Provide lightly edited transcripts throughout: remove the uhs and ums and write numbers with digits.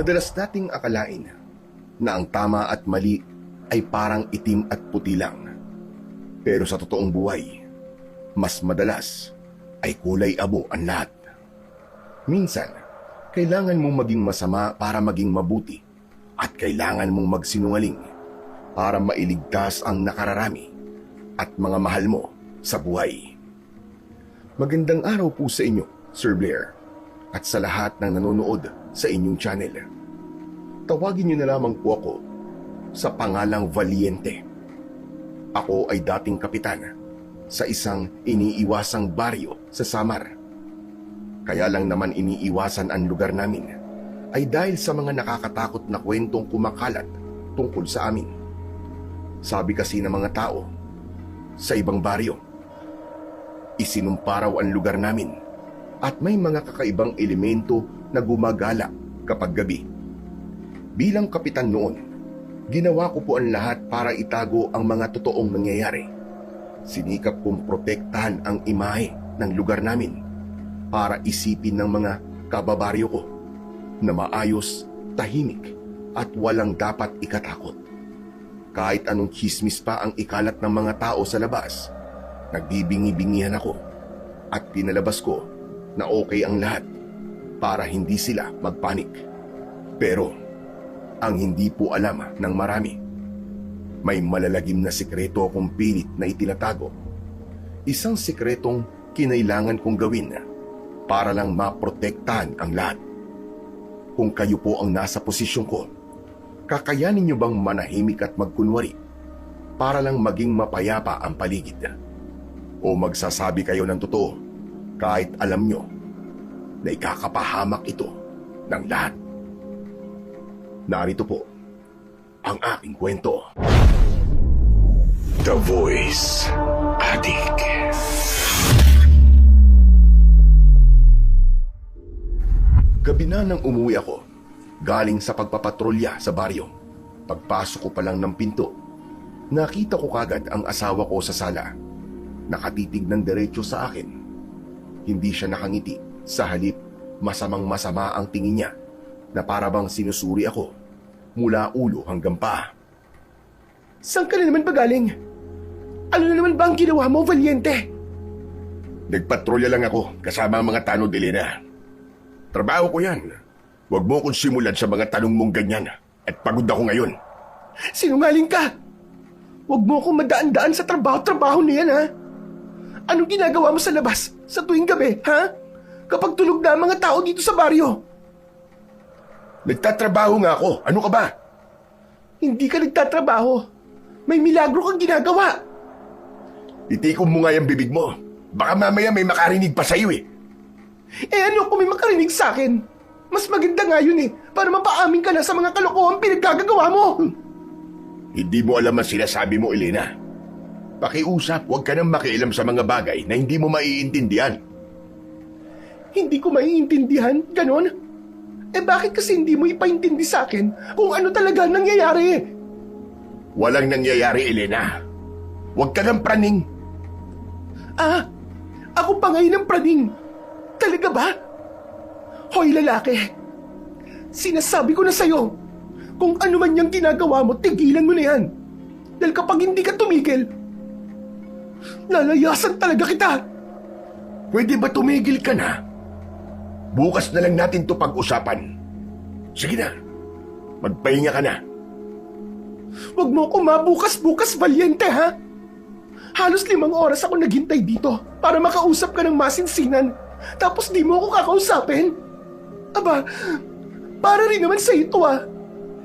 Madalas nating akalain na ang tama at mali ay parang itim at puti lang. Pero sa totoong buhay, mas madalas ay kulay abo ang lahat. Minsan, kailangan mong maging masama para maging mabuti at kailangan mong magsinungaling para mailigtas ang nakararami at mga mahal mo sa buhay. Magandang araw po sa inyo, Sir Blair, at sa lahat ng nanonood sa inyong channel. Tawagin niyo na lamang po ako sa pangalang Valiente. Ako ay dating kapitan sa isang iniiwasang baryo sa Samar. Kaya lang naman iniiwasan ang lugar namin ay dahil sa mga nakakatakot na kwentong kumakalat tungkol sa amin. Sabi kasi ng mga tao sa ibang baryo, isinumpa raw ang lugar namin at may mga kakaibang elemento na gumagala kapag gabi. Bilang kapitan noon, ginawa ko po ang lahat para itago ang mga totoong nangyayari. Sinikap kong protektahan ang imahe ng lugar namin para isipin ng mga kababaryo ko na maayos, tahimik at walang dapat ikatakot. Kahit anong chismis pa ang ikalat ng mga tao sa labas, nagbibingi-bingihan ako at pinalabas ko na okay ang lahat para hindi sila magpanik. Pero ang hindi po alam ng marami, may malalagim na sikreto akong pilit na itinatago. Isang sikretong kinailangan kong gawin para lang maprotektahan ang lahat. Kung kayo po ang nasa posisyon ko, kakayanin niyo bang manahimik at magkunwari para lang maging mapayapa ang paligid? O magsasabi kayo ng totoo kahit alam nyo na ikakapahamak ito ng lahat? Narito po ang aking kwento. The Voice Addict. Gabi na nang umuwi ako, galing sa pagpapatrolya sa baryo. Pagpasok ko pa lang ng pinto, nakita ko kagad ang asawa ko sa sala. Nakatitig ng diretso sa akin. Hindi siya nakangiti, sa halip masamang-masama ang tingin niya na parabang sinusuri ako mula ulo hanggang paa. Saan ka na naman ba galing? Ano na naman ba ang ginawa mo, Valiente? Nagpatrolya lang ako kasama ang mga tanod, Elena. Trabaho ko yan. Huwag mo akong simulan sa mga tanong mong ganyan at pagod ako ngayon. Sinungaling ka! Huwag mo akong madaan-daan sa trabaho na yan, ha? Anong ginagawa mo sa labas sa tuwing gabi, ha? Kapag tulog na ang mga tao dito sa baryo? Nagtatrabaho nga ako. Ano ka ba? Hindi ka nagtatrabaho. May milagro kang ginagawa. Itikom mo nga yung bibig mo. Baka mamaya may makarinig pa sa'yo eh. Eh ano kung may makarinig sa akin? Mas maganda nga yun eh, para mapaamin ka na sa mga kalokohan pinaggagawa mo. Hindi mo alam ang sinasabi mo, Elena. Pakiusap, huwag ka nang makialam sa mga bagay na hindi mo maiintindihan. Hindi ko maiintindihan, ganon? Eh bakit kasi hindi mo ipaintindi sa akin kung ano talaga nangyayari? Walang nangyayari, Elena. Huwag ka nang praning. Ah, ako pa ngayon ang praning. Talaga ba? Hoy lalaki, sinasabi ko na sa'yo, kung ano man yung ginagawa mo, tigilan mo na yan. Dahil kapag hindi ka tumigil, lalayasan talaga kita. Pwede ba tumigil ka na? Bukas na lang natin to pag-usapan. Sige na, magpahinga ka na. Huwag mo ako mabukas-bukas, Valiente, ha? Halos 5 oras ako naghintay dito para makausap ka ng masinsinan. Tapos di mo ako kakausapin? Aba, para rin naman sa ito ah.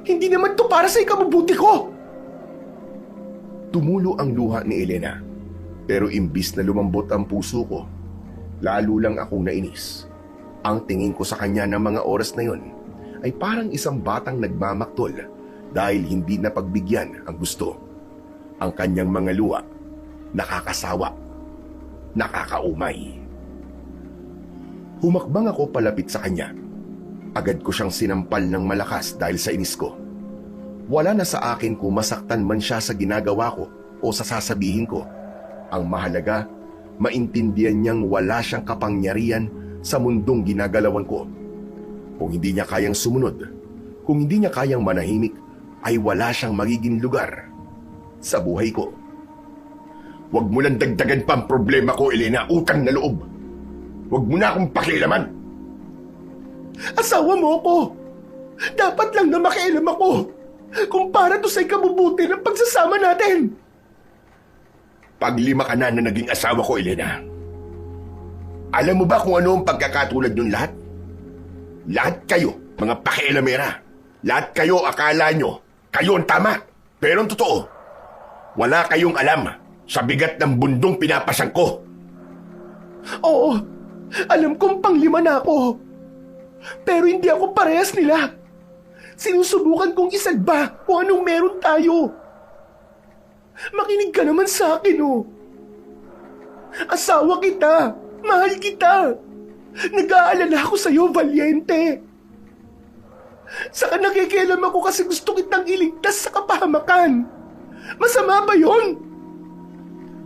Hindi naman to para sa ikabubuti ko. Tumulo ang luha ni Elena. Pero imbis na lumambot ang puso ko, lalo lang akong nainis. Ang tingin ko sa kanya ng mga oras na yon ay parang isang batang nagmamaktol dahil hindi napagbigyan ang gusto. Ang kanyang mga luha, nakakasawa, nakakaumay. Humakbang ako palapit sa kanya. Agad ko siyang sinampal ng malakas dahil sa inis ko. Wala na sa akin kung masaktan man siya sa ginagawa ko o sa sasabihin ko. Ang mahalaga, maintindihan niyang wala siyang kapangyarihan sa mundong ginagalawan ko. Kung hindi niya kayang sumunod, Kung hindi niya kayang manahimik, ay wala siyang magiging lugar sa buhay ko. Huwag mo nang dagdagan pa ang problema ko, Elena. Utang na loob. Huwag mo na akong pakialaman. Asawa mo ako. Dapat lang na makialam ako kung para to sa ikabubuti ng pagsasama natin. Paglima ka na naging asawa ko, Elena. Alam mo ba kung ano ang pagkakatulad ng lahat? Lahat kayo, mga pakialamera. Lahat kayo akala nyo, kayo ang tama. Pero ang totoo, wala kayong alam sa bigat ng bundong pinapasang ko. Oo, alam kong panglima na ako. Pero hindi ako parehas nila. Sinusubukan kong isalba kung anong meron tayo. Makinig ka naman sa akin, oh. Asawa kita. Mahal kita. Nag-aalala ako sa'yo, Valiente. Saka nakikialam ako kasi gusto kitang iligtas sa kapahamakan. Masama ba yun?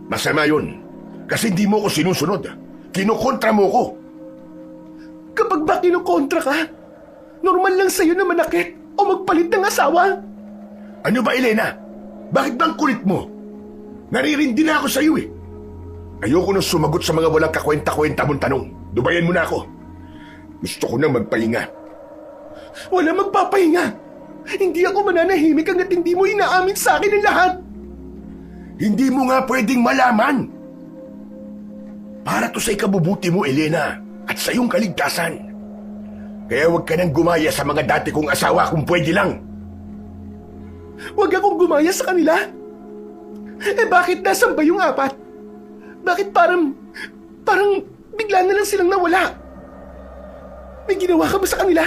Masama yun. Kasi hindi mo ko sinusunod. Kinukontra mo ko. Kapag ba kinukontra ka, normal lang sa'yo na manakit o magpalit ng asawa? Ano ba, Elena? Bakit bang kulit mo? Naririndi na ako sa'yo eh. Ayoko nang sumagot sa mga walang kakwenta-kwenta mong tanong. Dubayan mo na ako. Gusto ko nang magpahinga. Wala magpapahinga. Hindi ako mananahimik hanggat hindi mo inaamin sa akin ang lahat. Hindi mo nga pwedeng malaman. Para to sa ikabubuti mo, Elena, at sa iyong kaligtasan. Kaya huwag ka nang gumaya sa mga dati kong asawa kung pwede lang. Huwag akong gumaya sa kanila. Eh bakit nasan ba yung apat? Bakit parang bigla na lang silang nawala? May ginawa ka ba sa kanila?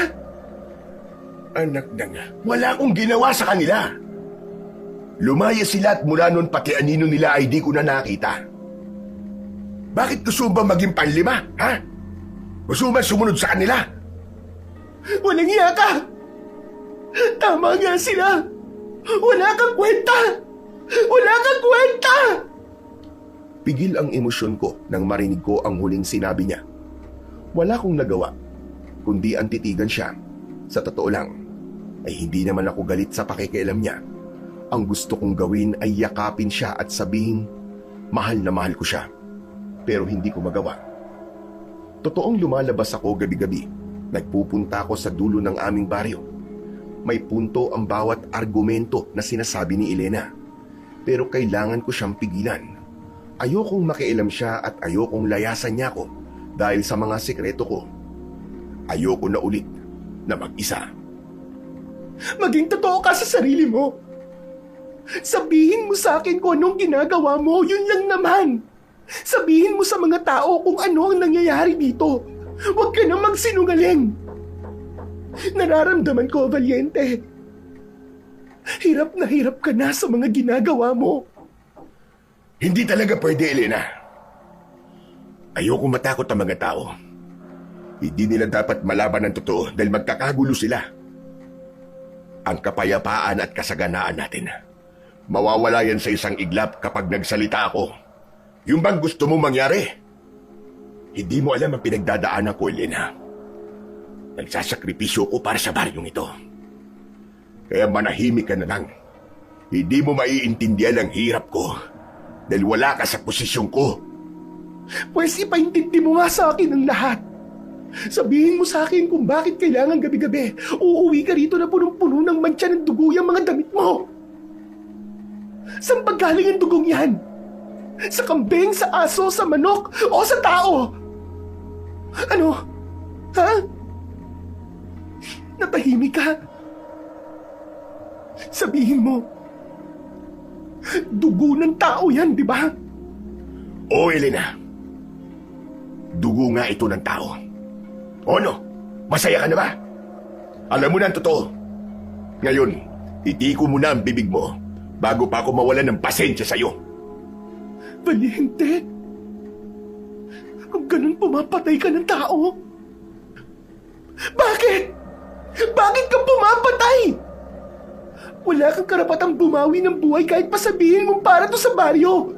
Anak na nga, wala akong ginawa sa kanila. Lumaya sila at mula nun pati anino nila ay di ko na nakita. Bakit gusto mo ba maging panlima, ha? Gusto mo ba sumunod sa kanila? Walang iya ka! Tama nga sila! Wala kang kwenta! Wala kang kwenta! Pigil ang emosyon ko nang marinig ko ang huling sinabi niya. Wala kong nagawa, kundi ang titigan siya. Sa totoo lang, ay hindi naman ako galit sa pakikialam niya. Ang gusto kong gawin ay yakapin siya at sabihin, mahal na mahal ko siya. Pero hindi ko magawa. Totoong lumalabas ako gabi-gabi. Nagpupunta ako sa dulo ng aming baryo. May punto ang bawat argumento na sinasabi ni Elena. Pero kailangan ko siyang pigilan. Ayokong makialam siya at ayokong layasan niya ako dahil sa mga sikreto ko. Ayoko na ulit na mag-isa. Maging totoo ka sa sarili mo. Sabihin mo sa akin kung anong ginagawa mo, yun lang naman. Sabihin mo sa mga tao kung ano ang nangyayari dito. Huwag ka nang magsinungaling. Nararamdaman ko, Valiente. Hirap na hirap ka na sa mga ginagawa mo. Hindi talaga pwede, Elena. Ayoko matakot ang mga tao. Hindi nila dapat malaban ng totoo dahil magkakagulo sila. Ang kapayapaan at kasaganaan natin, mawawala yan sa isang iglap kapag nagsalita ako. Yung bang gusto mo mangyari? Hindi mo alam ang pinagdadaanan ko, Elena. Nagsasakripisyo ko para sa baryong ito. Kaya manahimik ka na lang. Hindi mo maiintindihan ang hirap ko dahil wala ka sa posisyon ko. Pwes ipaintindi mo nga sa akin ang lahat. Sabihin mo sa akin kung bakit kailangan gabi-gabi uuwi ka rito na punong-puno ng mantsa ng dugo yung mga damit mo. Saan ba galing ang dugong yan? Sa kambing, sa aso, sa manok, o sa tao? Ano? Ha? Natahimik ka? Sabihin mo, dugo ng tao yan, di ba? Oo, Elena. Dugo nga ito ng tao. O ano? Masaya ka na ba? Alam mo na ang totoo. Ngayon, itiko mo na ang bibig mo bago pa ako mawalan ng pasensya sa'yo. Valiente, kung ganun pumapatay ka ng tao, bakit? Bakit ka pumapatay? Wala kang karapatang bumawi ng buhay kahit pasabihin mong para to sa baryo.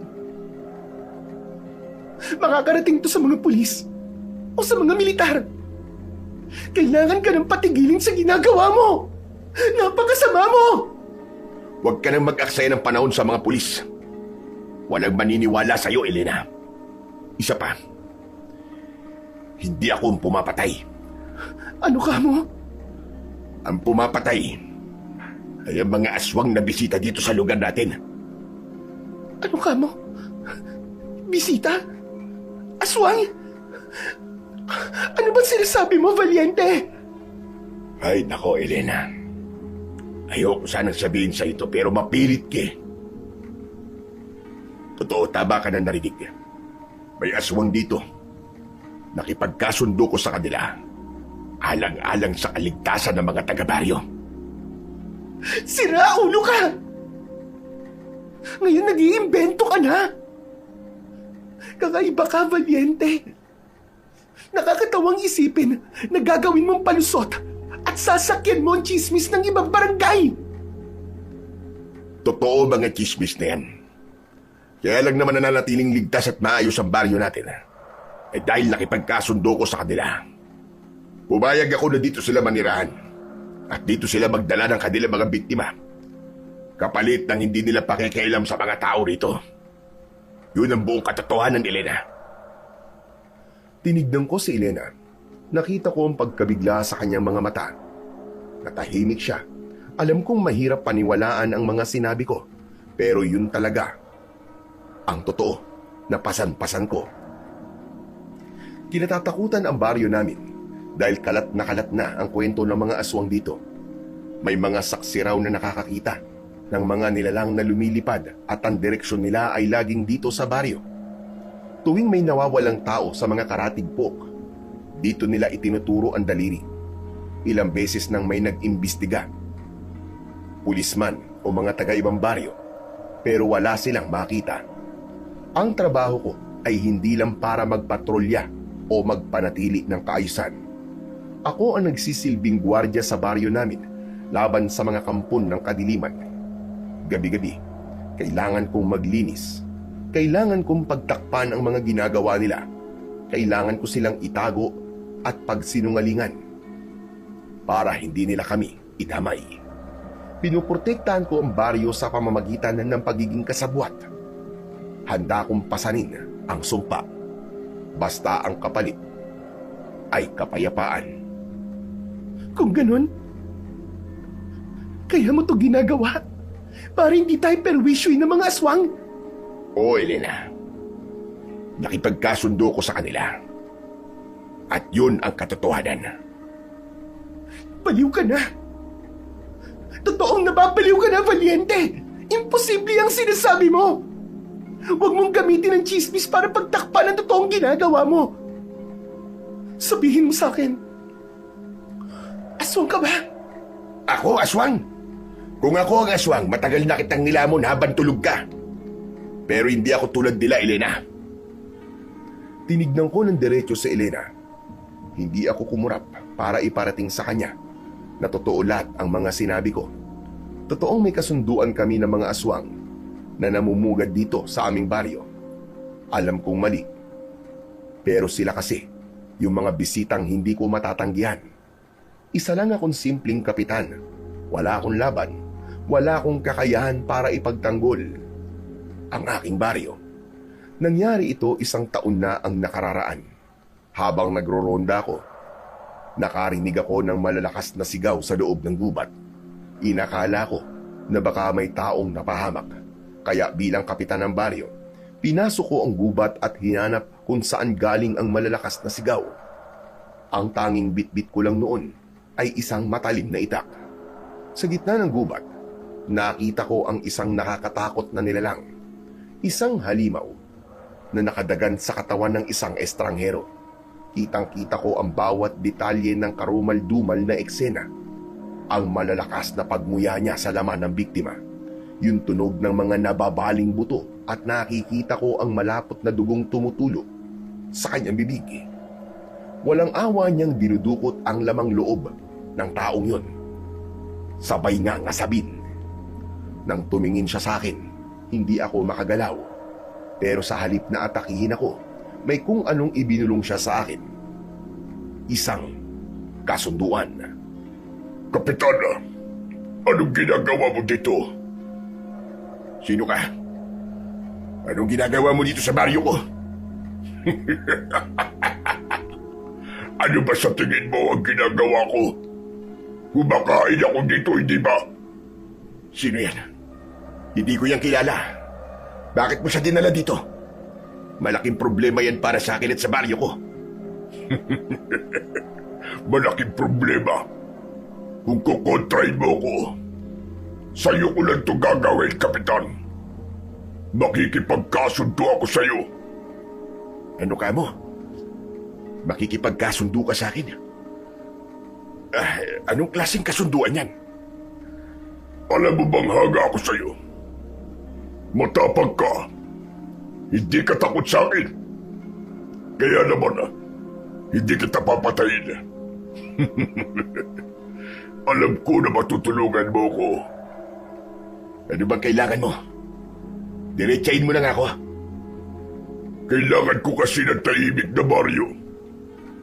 Makakarating to sa mga pulis o sa mga militar. Kailangan ka ng patigilin sa ginagawa mo. Napakasama mo! Huwag ka nang mag-aksaya ng panahon sa mga pulis. Walang maniniwala sa'yo, Elena. Isa pa, hindi ako ang pumapatay. Ano ka mo? Ang pumapatay ay ang mga aswang na bisita dito sa lugar natin. Ano ka mo? Bisita? Aswang? Ano ba sinasabi mo, Valiente? Ay, nako, Elena. Ayoko sanang sabihin sa ito pero mapilit ka. Totoo, tama ka na narinig. May aswang dito. Nakipagkasundo ko sa kanila. Alang-alang sa kaligtasan ng mga taga-baryo. Sira ulo ka! Ngayon nag-iimbento ka na! Kakaiba ka, Valiente. Nakakatawang isipin na gagawin mong palusot at sasakyan mo ang chismis ng ibang barangay. Totoo mga chismis na yan. Kaya lang naman nananatiling ligtas at maayos ang baryo natin. Eh dahil nakipagkasundo ko sa kanila. Pumayag ako na dito sila manirahan. At dito sila magdala ng kanilang mga biktima. Kapalit ng hindi nila pakikialam sa mga tao rito. Yun ang buong katotohanan, Elena. Tinignan ko si Elena. Nakita ko ang pagkabigla sa kanyang mga mata. Natahimik siya. Alam kong mahirap paniwalaan ang mga sinabi ko. Pero yun talaga ang totoo na pasan-pasan ko. Kinatatakutan ang baryo namin dahil kalat na ang kwento ng mga aswang dito. May mga saksi raw na nakakakita ng mga nilalang na lumilipad at ang direksyon nila ay laging dito sa baryo. Tuwing may nawawalang tao sa mga karatigpok, dito nila itinuturo ang daliri. Ilang beses nang may nag-imbestiga, pulisman o mga taga-ibang baryo, pero wala silang makita. Ang trabaho ko ay hindi lang para magpatrolya o magpanatili ng kaayusan. Ako ang nagsisilbing gwardiya sa baryo namin laban sa mga kampon ng kadiliman. Gabi-gabi, kailangan kong maglinis. Kailangan kong pagtakpan ang mga ginagawa nila. Kailangan ko silang itago at pagsinungalingan para hindi nila kami itamay. Pinuprotektahan ko ang baryo sa pamamagitan ng pagiging kasabwat. Handa kong pasanin ang sumpa. Basta ang kapalit ay kapayapaan. Kung ganun, kaya mo to ginagawa para hindi tayo perwisyoy ng mga aswang? Oo, Elena. Nakipagkasundo ko sa kanila. At yun ang katotohanan. Baliw ka na. Totoong nababaliw ka na, Valiente. Imposible ang sinasabi mo. Huwag mong gamitin ang chismis para pagtakpan ang totoong ginagawa mo. Sabihin mo sa akin, aswang ka ba? Ako, aswang? Kung ako ang aswang, matagal na kitang nilamon habang tulog ka. Pero hindi ako tulad nila, Elena. Tinignan ko ng diretso si Elena. Hindi ako kumurap para iparating sa kanya na totoo lahat ang mga sinabi ko. Totoong may kasunduan kami ng mga aswang na namumugad dito sa aming baryo. Alam kong mali. Pero sila kasi, yung mga bisitang hindi ko matatanggihan. Isa lang akong simpleng kapitan. Wala akong laban. Wala akong kakayahan para ipagtanggol ang aking baryo. Nangyari ito 1 taon na ang nakararaan. Habang nagro-ronda ako, nakarinig ako ng malalakas na sigaw sa loob ng gubat. Inakala ko na baka may taong napahamak. Kaya bilang kapitan ng baryo, pinasok ko ang gubat at hinanap kung saan galing ang malalakas na sigaw. Ang tanging bitbit ko lang noon ay isang matalim na itak. Sa gitna ng gubat, nakita ko ang isang nakakatakot na nilalang. Isang halimaw na nakadagan sa katawan ng isang estranghero. Kitang-kita ko ang bawat detalye ng karumal-dumal na eksena. Ang malalakas na pagmuya niya sa laman ng biktima. Yung tunog ng mga nababaling buto at nakikita ko ang malapot na dugong tumutulo sa kanyang bibig. Walang awa niyang dinudukot ang lamang loob ng taong yun. Sabay nga ngasabin. Nang tumingin siya sa akin, hindi ako makagalaw. Pero sa halip na atakihin ako, may kung anong ibinulong siya sa akin. Isang kasunduan. Kapitan, Anong ginagawa mo dito? Sino ka? Anong ginagawa mo dito sa baryo ko? Ano ba sa tingin mo ang ginagawa ko? Kumakain ako dito, hindi ba? Sino yan? Hindi ko yan kilala. Bakit mo siya dinala dito? Malaking problema yan para sa akin at sa baryo ko. Malaking problema. Kung kukontrain mo ko, sa'yo ko lang ito gagawin, Kapitan. Makikipagkasundo ako sa'yo. Ano ka mo? Makikipagkasundo ka sa akin? Anong klaseng kasunduan yan? Alam mo bang haga ako sa'yo? Matapag ka. Hindi ka takot sa akin. Kaya naman, hindi kita papatayin. Alam ko na matutulungan mo ko. Ano bang kailangan mo? Diretsahin mo lang ako. Kailangan ko kasi ng tahimik na baryo.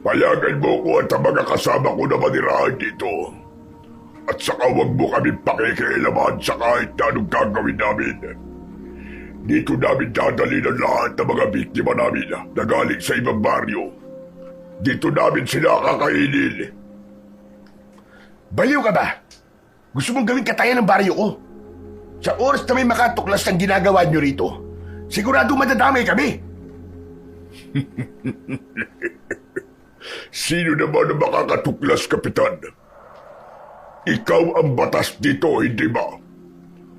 Payagan mo ko at ang mga kasama ko na manirahan dito. At saka huwag mo kami pakikialaman sa kahit na anong gagawin namin. Dito namin dadali ng lahat ng mga biktima namin na galing sa ibang baryo. Dito namin sila kakainin. Baliw ka ba? Gusto mong gawing katayan ng baryo ko? Sa oras na may makatuklas ng ginagawa nyo rito, sigurado madadamay kami. Sino naman ang makakatuklas, Kapitan? Ikaw ang batas dito, hindi ba?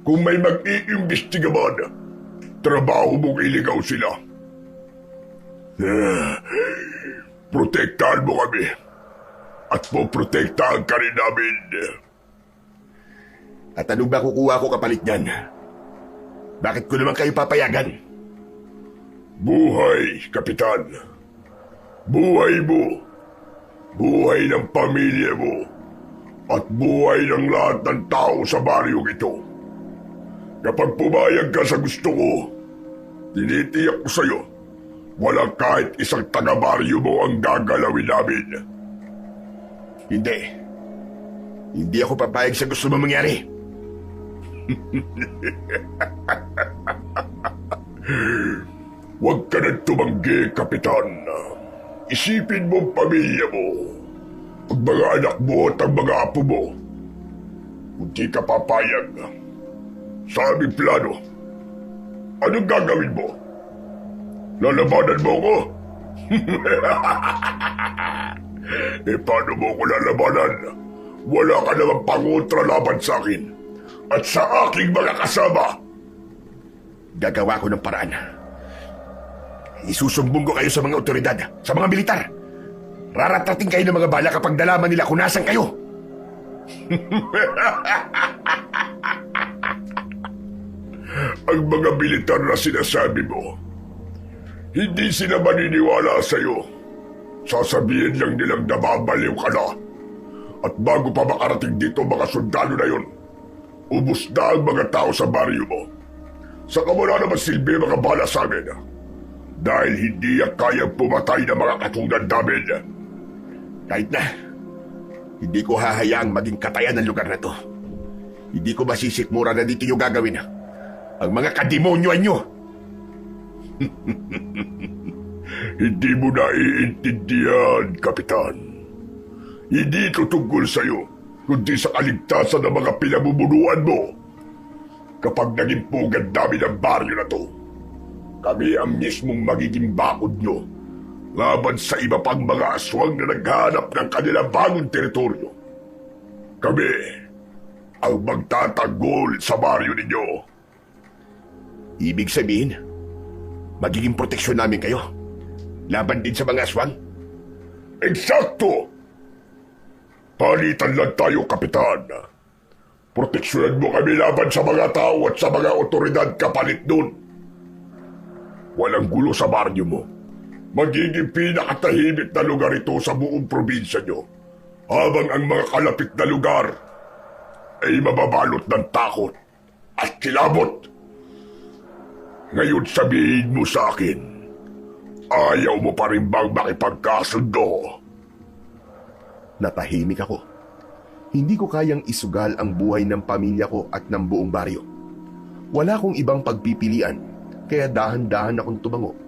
Kung may mag-iimbestiga man, trabaho mong iligaw sila. Protektahan mo kami. At poprotektahan ka rin namin. At ano ba kukuha ko kapalit niyan? Bakit ko naman kayo papayagan? Buhay, Kapitan. Buhay mo. Buhay ng pamilya mo. At buhay ng lahat ng tao sa baryong ito. Kapag pumayag ka sa gusto ko, tinitiyak ko sa'yo, walang kahit isang taga-baryo mo ang gagalawin namin. Hindi. Hindi ako papayag sa gusto mo mangyari. Huwag ka nang tumanggi, Kapitan. Isipin mo ang pamilya mo. Ang mga anak mo at ang mga apo mo. Kung di ka papayag, sa aming plano, anong gagawin mo? Lalabanan mo ko? Paano mo ko lalabanan? Wala ka namang pangontra laban sa akin at sa aking mga kasama. Gagawa ko ng paraan. Isusumbong ko kayo sa mga otoridad, sa mga militar. Raratrating kayo ng mga bala kapag nalaman nila kung nasan kayo. Ang mga militar na sinasabi mo, hindi sila maniniwala sa'yo. Sasabihin lang nilang nababaliw ka na. At bago pa makarating dito mga sundalo na yun, ubus na ang mga tao sa baryo mo. Saka wala naman silbi mga bala sa amin. Dahil hindi ang kayang pumatay ng mga katulad namin. Kahit na, hindi ko hahayaang maging katayan ng lugar na to. Hindi ko masisikmura na dito yung gagawin. Ang mga kademonyoan nyo. Hindi mo naiintindihan, Kapitan. Hindi ito tungkol sa'yo, kundi sa kaligtasan ng mga pinamumunuan mo. Kapag naging pugad namin ang baryo na to, kami ang mismong magiging bakod nyo laban sa iba pang mga aswang na naghahanap ng kanilang bagong teritoryo. Kami ang magtatanggol sa baryo ninyo. Ibig sabihin, magiging proteksyon namin kayo laban din sa mga aswang? Eksakto! Palitan lang tayo, Kapitan. Proteksyonan mo kami laban sa mga tao at sa mga otoridad kapalit nun. Walang gulo sa baryo mo. Magiging pinakatahimik na lugar ito sa buong probinsya nyo. Habang ang mga kalapit na lugar ay mababalot ng takot at kilabot. Ngayon sabihin mo sa akin, ayaw mo pa rin bang makipagkasundo? Natahimik ako. Hindi ko kayang isugal ang buhay ng pamilya ko at ng buong baryo. Wala akong ibang pagpipilian, kaya dahan-dahan akong tumango.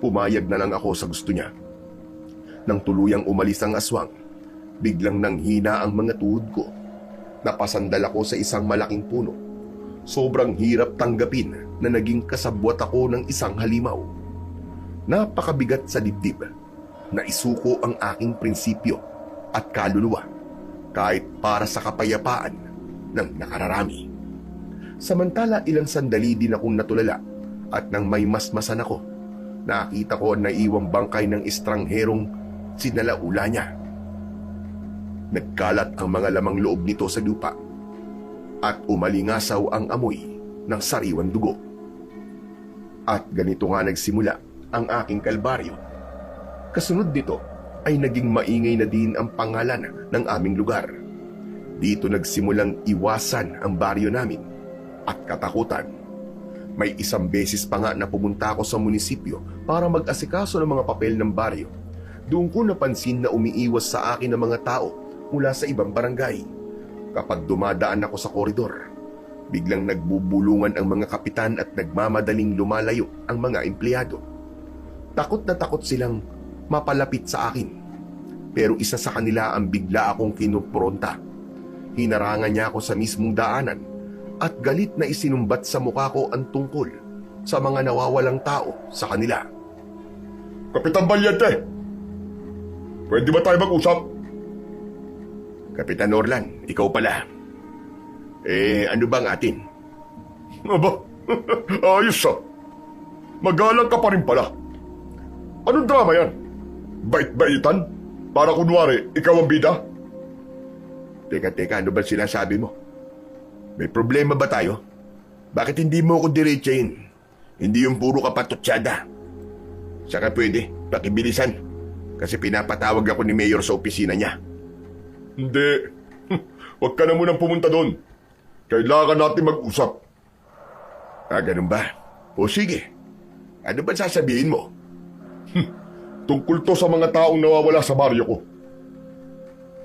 Pumayag na lang ako sa gusto niya. Nang tuluyang umalis ang aswang, biglang nanghina ang mga tuhod ko. Napasandal ako sa isang malaking puno. Sobrang hirap tanggapin na naging kasabwat ako ng isang halimaw. Napakabigat sa dibdib na isuko ang aking prinsipyo at kaluluwa kahit para sa kapayapaan ng nakararami. Samantala ilang sandali din akong natulala at nang may masmasan ako, nakita ko ang naiwang bangkay ng estrangherong sinalaula niya. Nagkalat ang mga lamang loob nito sa lupa at umalingasaw ang amoy ng sariwang dugo. At ganito nga nagsimula ang aking kalbaryo. Kasunod nito ay naging maingay na din ang pangalan ng aming lugar. Dito nagsimulang iwasan ang baryo namin at katakutan. May isang beses pa nga na pumunta ako sa munisipyo para mag-asikaso ng mga papel ng baryo. Doon ko napansin na umiiwas sa akin ang mga tao mula sa ibang barangay. Kapag dumadaan ako sa koridor, biglang nagbubulungan ang mga kapitan at nagmamadaling lumalayo ang mga empleyado. Takot na takot silang mapalapit sa akin. Pero isa sa kanila ang bigla akong kinupronta. Hinarangan niya ako sa mismong daanan at galit na isinumbat sa mukha ko ang tungkol sa mga nawawalang tao sa kanila. Kapitan Valiente! Pwede ba tayo mag-usap? Kapitan Orlan, ikaw pala. Ano bang atin? Aba, ayos ah. Magalang ka pa rin pala. Anong drama yan? Bait-baitan? Para kunwari, ikaw ang bida? Teka, ano ba sinasabi mo? May problema ba tayo? Bakit hindi mo ako diretsahin? Hindi yung puro kapatutsyada. Saka pwede, pakibilisan. Kasi pinapatawag ako ni Mayor sa opisina niya. Hindi. Huwag ka na munang pumunta doon. Kailangan natin mag-usap. Ganun ba? O sige. Ano ba sasabihin mo? Tungkol to sa mga taong nawawala sa baryo ko.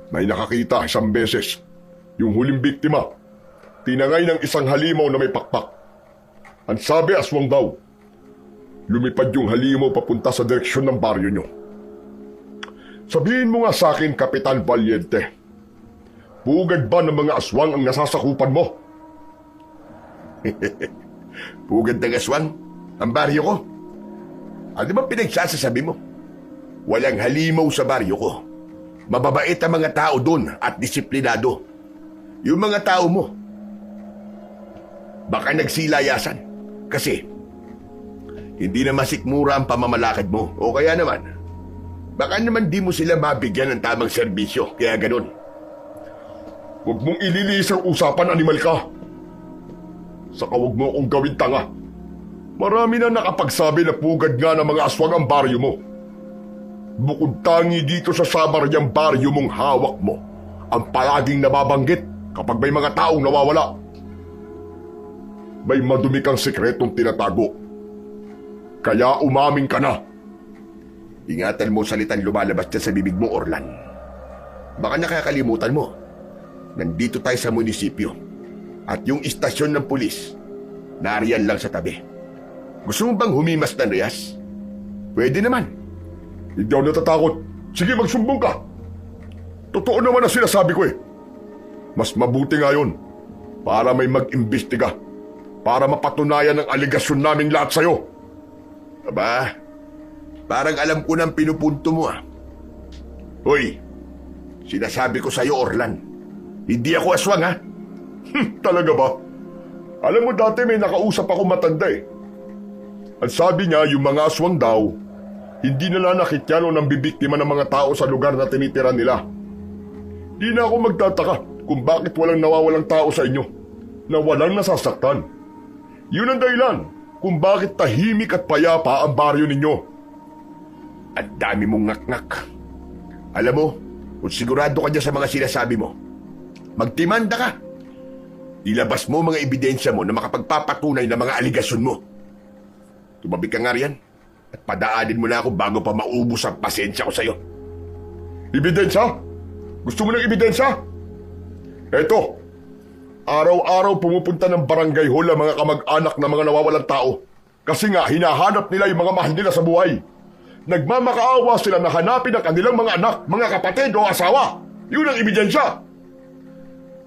May nakakita isang beses. Yung huling biktima, tinangay ng isang halimaw na may pakpak. Ang sabi aswang daw. Lumipad yung halimaw papunta sa direksyon ng baryo nyo. Sabihin mo nga sa akin, Kapitan Valiente, pugad ba ng mga aswang ang nasasakupan mo? Pugad ng aswang? Ang baryo ko? Ano ba pinagsasasabi mo? Walang halimaw sa baryo ko. Mababait ang mga tao doon at disiplinado. Yung mga tao mo, baka nagsilayasan. Kasi, hindi na masikmura ang pamamalakad mo. O kaya naman, baka naman di mo sila mabigyan ng tamang serbisyo. Kaya ganun. Huwag mong ililis ang usapan, animal ka. Saka huwag mo akong gawin tanga. Marami na nakapagsabi na pugad nga ng mga aswang ang baryo mo. Bukod tangi dito sa Samaryang baryo mong hawak mo, ang palaging nababanggit kapag may mga taong nawawala. May madumi kang sikretong tinatago. Kaya umamin ka na. Ingatan mo salitang lumalabas dyan sa bibig mo, Orlan. Baka nakakalimutan mo. Nandito tayo sa munisipyo. At yung istasyon ng pulis, nariyan lang sa tabi. Gusto mo bang humimas ng rehas? Pwede naman. Hindi ako natatakot. Sige, magsumbong ka. Totoo naman ang sinasabi ko eh. Mas mabuti nga yun. Para may mag-imbestiga. Para mapatunayan ang aligasyon namin lahat sa'yo. Aba, parang alam ko ng pinupunto mo ah. Hoy, sinasabi ko sa'yo, Orlan. Hindi ako aswang ha. Talaga ba? Alam mo dati may nakausap ako matanda eh. Ang sabi niya yung mga aswang daw, hindi nila nakita o nang bibiktima ng mga tao sa lugar na tinitira nila. Di na ako magtataka kung bakit walang nawawalang tao sa inyo na walang nasasaktan. Yun ang dahilan kung bakit tahimik at payapa ang baryo ninyo. Ang dami mong ngak-ngak. Alam mo, kung sigurado ka dyan sa mga sinasabi mo, magtimanda ka. Ilabas mo mga ebidensya mo na makapagpapatunay ng mga aligasyon mo. Tumabi ka nga riyan at padaanin mo na ako bago pa maubos ang pasensya ko sa'yo. Ebidensya? Gusto mo ng ebidensya? Eto, araw-araw pumupunta ng barangay hall ang mga kamag-anak ng mga nawawalang tao. Kasi nga, hinahanap nila yung mga mahal nila sa buhay. Nagmamakaawa sila na hanapin ang kanilang mga anak, mga kapatid o asawa. Yun ang ebidensya.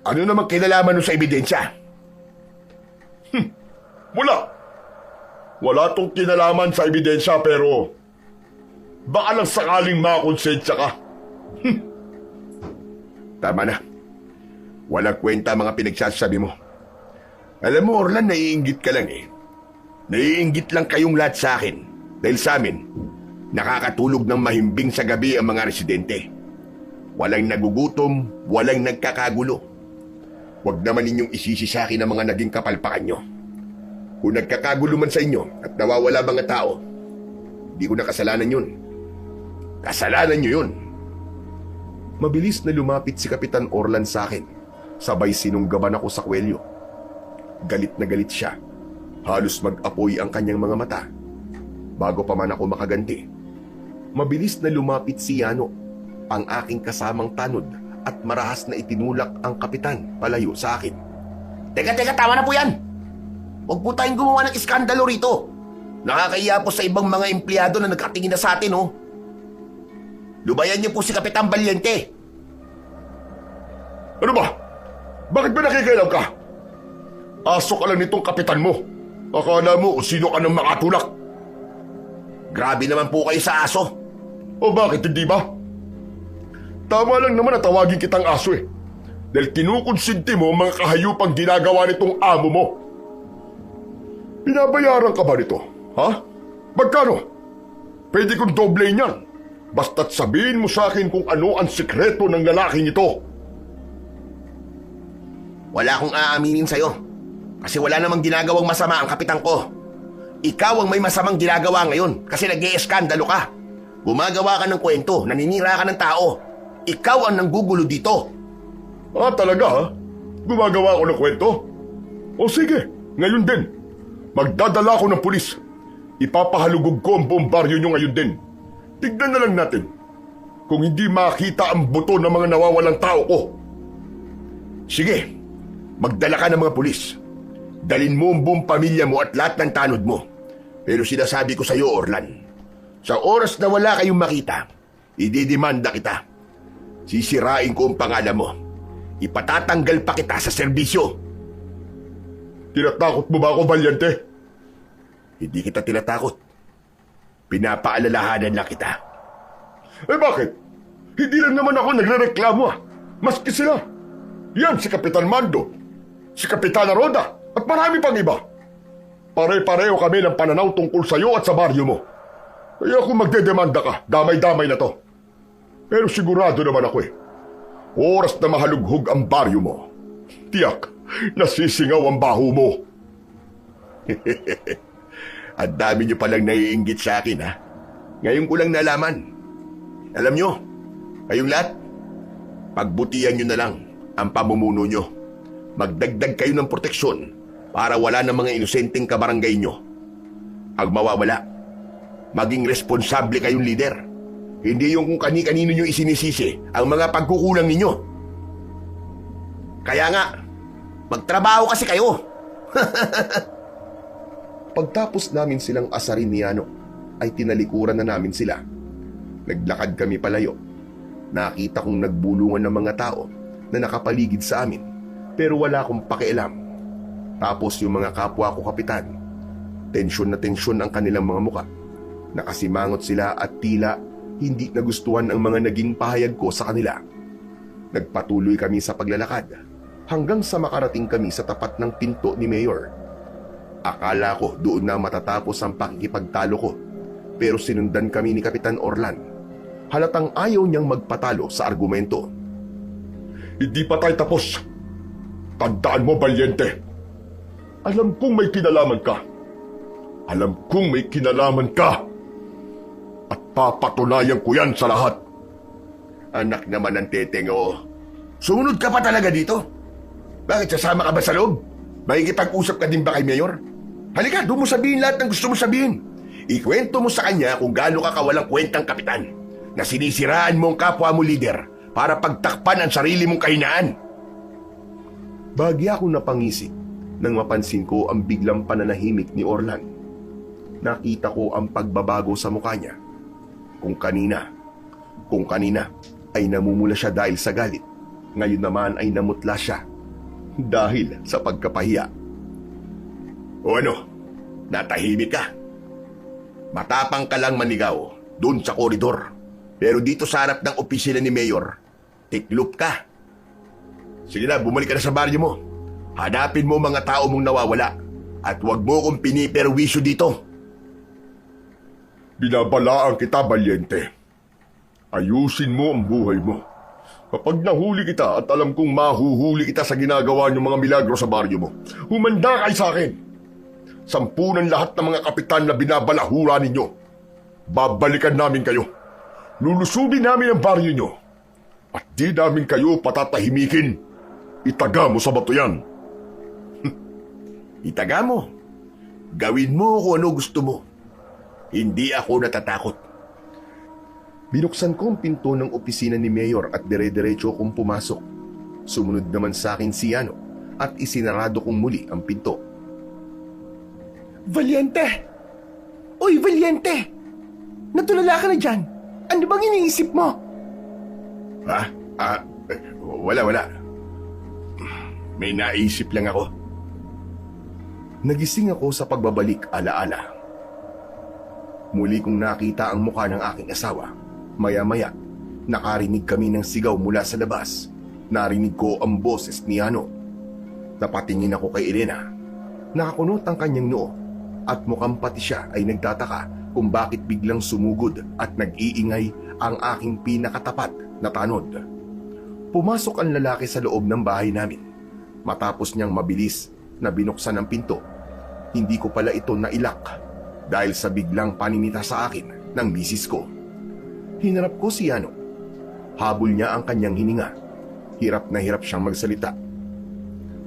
Ano naman kinalaman mo sa ebidensya? Wala. Wala tong kinalaman sa ebidensya pero baka lang sakaling makonsensya ka. Tama na. Walang kwenta ang mga pinagsasabi mo. Alam mo, Orlan, naiinggit ka lang eh. Naiinggit lang kayong lahat sa akin. Dahil sa amin, nakakatulog ng mahimbing sa gabi ang mga residente. Walang nagugutom, walang nagkakagulo. Huwag naman ninyong isisi sa akin ang mga naging kapalpakan nyo. Kung nagkakagulo man sa inyo at nawawala mga tao, hindi ko na kasalanan yun. Kasalanan nyo yun. Mabilis na lumapit si Kapitan Orlan sa akin. Sabay sinunggaban ako sa kwelyo. Galit na galit siya. Halos mag-apoy ang kanyang mga mata. Bago pa man ako makaganti, mabilis na lumapit si Yano, ang aking kasamang tanod, at marahas na itinulak ang kapitan palayo sa akin. Teka, tama na po yan! Huwag po tayong gumawa ng iskandalo rito. Nakakaiya po sa ibang mga empleyado na nagkatingin na sa atin, oh. Lubayan niyo po si Kapitan Valiente. Ano ba? Bakit ba nakikialam ka? Aso ka lang nitong kapitan mo. Akala mo sino ka nang makatulak. Grabe naman po kayo sa aso. O bakit hindi ba? Tama lang naman na tawagin kitang aso eh. Dahil kinukonsinti mo ang mga kahayupang ginagawa nitong amo mo. Binabayaran ka ba nito? Ha? Magkano? Pwede kong doble niyan. Basta't sabihin mo sa akin kung ano ang sikreto ng lalaking ito. Wala akong aaminin sa'yo. Kasi wala namang ginagawang masama ang kapitan ko. Ikaw ang may masamang ginagawa ngayon kasi nag-ieskandalo ka. Gumagawa ka ng kwento, naninira ka ng tao. Ikaw ang nanggugulo dito. Ah, talaga ha? Gumagawa ako ng kwento? O sige, ngayon din. Magdadala ako ng pulis. Ipapahalugog ko ang buong baryo nyo ngayon din. Tignan na lang natin kung hindi makita ang buto ng mga nawawalang tao ko. Sige, magdala ka ng mga pulis. Dalin mo ang buong pamilya mo at lahat ng tanod mo. Pero sinasabi ko sa iyo, Orlan, sa oras na wala kayong makita, ididemanda kita. Sisirain ko ang pangalan mo. Ipatatanggal pa kita sa serbisyo. Tinatakot mo ba ako, Valiente? Hindi kita tinatakot. Pinapaalalahanan lang kita. Eh bakit? Hindi lang naman ako nagrereklamo ah. Maski sila. Yan si Kapitan Mando, si Kapitana Roda, at marami pang iba. Pare-pareho kami ng pananaw tungkol sa iyo at sa baryo mo. Kaya kung magdedemanda ka, damay-damay na to. Pero sigurado naman ako eh. Oras na mahalughog ang baryo mo, tiyak, nasisingaw ang baho mo. Ang dami niyo palang naiinggit sa akin, ha? Ngayon ko lang nalaman. Alam niyo, kayong lahat, pagbutihan niyo na lang ang pamumuno niyo. Magdagdag kayo ng proteksyon para wala ng mga inosenteng kabarangay niyo ang mawawala. Maging responsable kayong leader. Hindi yung kung kani-kanino niyo isinisisi ang mga pagkukulang ninyo. Kaya nga, magtrabaho kasi kayo. Pagtapos namin silang asarin ni Yano, ay tinalikuran na namin sila. Naglakad kami palayo. Nakita kong nagbulungan ng mga tao na nakapaligid sa amin, pero wala akong pakialam. Tapos yung mga kapwa ko kapitan, tensyon na tensyon ang kanilang mga muka. Nakasimangot sila at tila hindi nagustuhan ang mga naging pahayag ko sa kanila. Nagpatuloy kami sa paglalakad hanggang sa makarating kami sa tapat ng pinto ni Mayor. Akala ko doon na matatapos ang pakikipagtalo ko, pero sinundan kami ni Kapitan Orlan. Halatang ayaw niyang magpatalo sa argumento. Hindi pa tayo tapos. Tandaan mo, Valiente. Alam kong may kinalaman ka. Alam kong may kinalaman ka. At papatunayan ko yan sa lahat. Anak naman ng teteng, oh. Sumunod ka pa talaga dito? Bakit sasama ka ba sa loob? Makikipag-usap ka din ba kay Mayor? Halika, doon mo sabihin lahat ng gusto mo sabihin. Ikwento mo sa kanya kung gaano ka kawalang kwentang kapitan na sinisiraan mo ang kapwa mo leader para pagtakpan ang sarili mong kahinaan. Bahagya akong napangisik nang mapansin ko ang biglang pananahimik ni Orlan. Nakita ko ang pagbabago sa mukha niya. Kung kanina ay namumula siya dahil sa galit, ngayon naman ay namutla siya dahil sa pagkapahiya. O ano, natahimik ka? Matapang ka lang manigaw doon sa koridor. Pero dito sa harap ng opisina ni Mayor, tiklop ka. Sige na, bumalik ka na sa baryo mo. Hanapin mo mga tao mong nawawala at huwag mo kong piniperwisyo dito. Binabalaan kita, Valiente. Ayusin mo ang buhay mo. Kapag nahuli kita at alam kong mahuhuli kita sa ginagawa niyong mga milagro sa baryo mo, humanda kayo sa akin. Sampunan lahat ng mga kapitan na binabalahura ninyo. Babalikan namin kayo. Lulusubin namin ang baryo nyo. At di namin kayo patatahimikin. Itaga mo sa bato yan. Itaga mo. Gawin mo kung ano gusto mo. Hindi ako natatakot. Binuksan ko ang pinto ng opisina ni Mayor at dire-diretso kong pumasok. Sumunod naman sa akin si Yano at isinarado kong muli ang pinto. Valiente! Uy, Valiente! Natulala ka na dyan. Ano bang iniisip mo? Wala. May naisip lang ako. Nagising ako sa pagbabalik alaala. Muli kong nakita ang mukha ng aking asawa. Maya-maya, nakarinig kami ng sigaw mula sa labas. Narinig ko ang boses ni Ano. Napatingin ako kay Elena. Nakakunot ang kanyang noo at mukhang pati siya ay nagtataka kung bakit biglang sumugod at nag-iingay ang aking pinakatapat na tanod. Pumasok ang lalaki sa loob ng bahay namin. Matapos niyang mabilis na binuksan ang pinto, hindi ko pala ito nailak dahil sa biglang paninita sa akin ng misis ko. Hinarap ko si Ano. Habol niya ang kanyang hininga. Hirap na hirap siyang magsalita.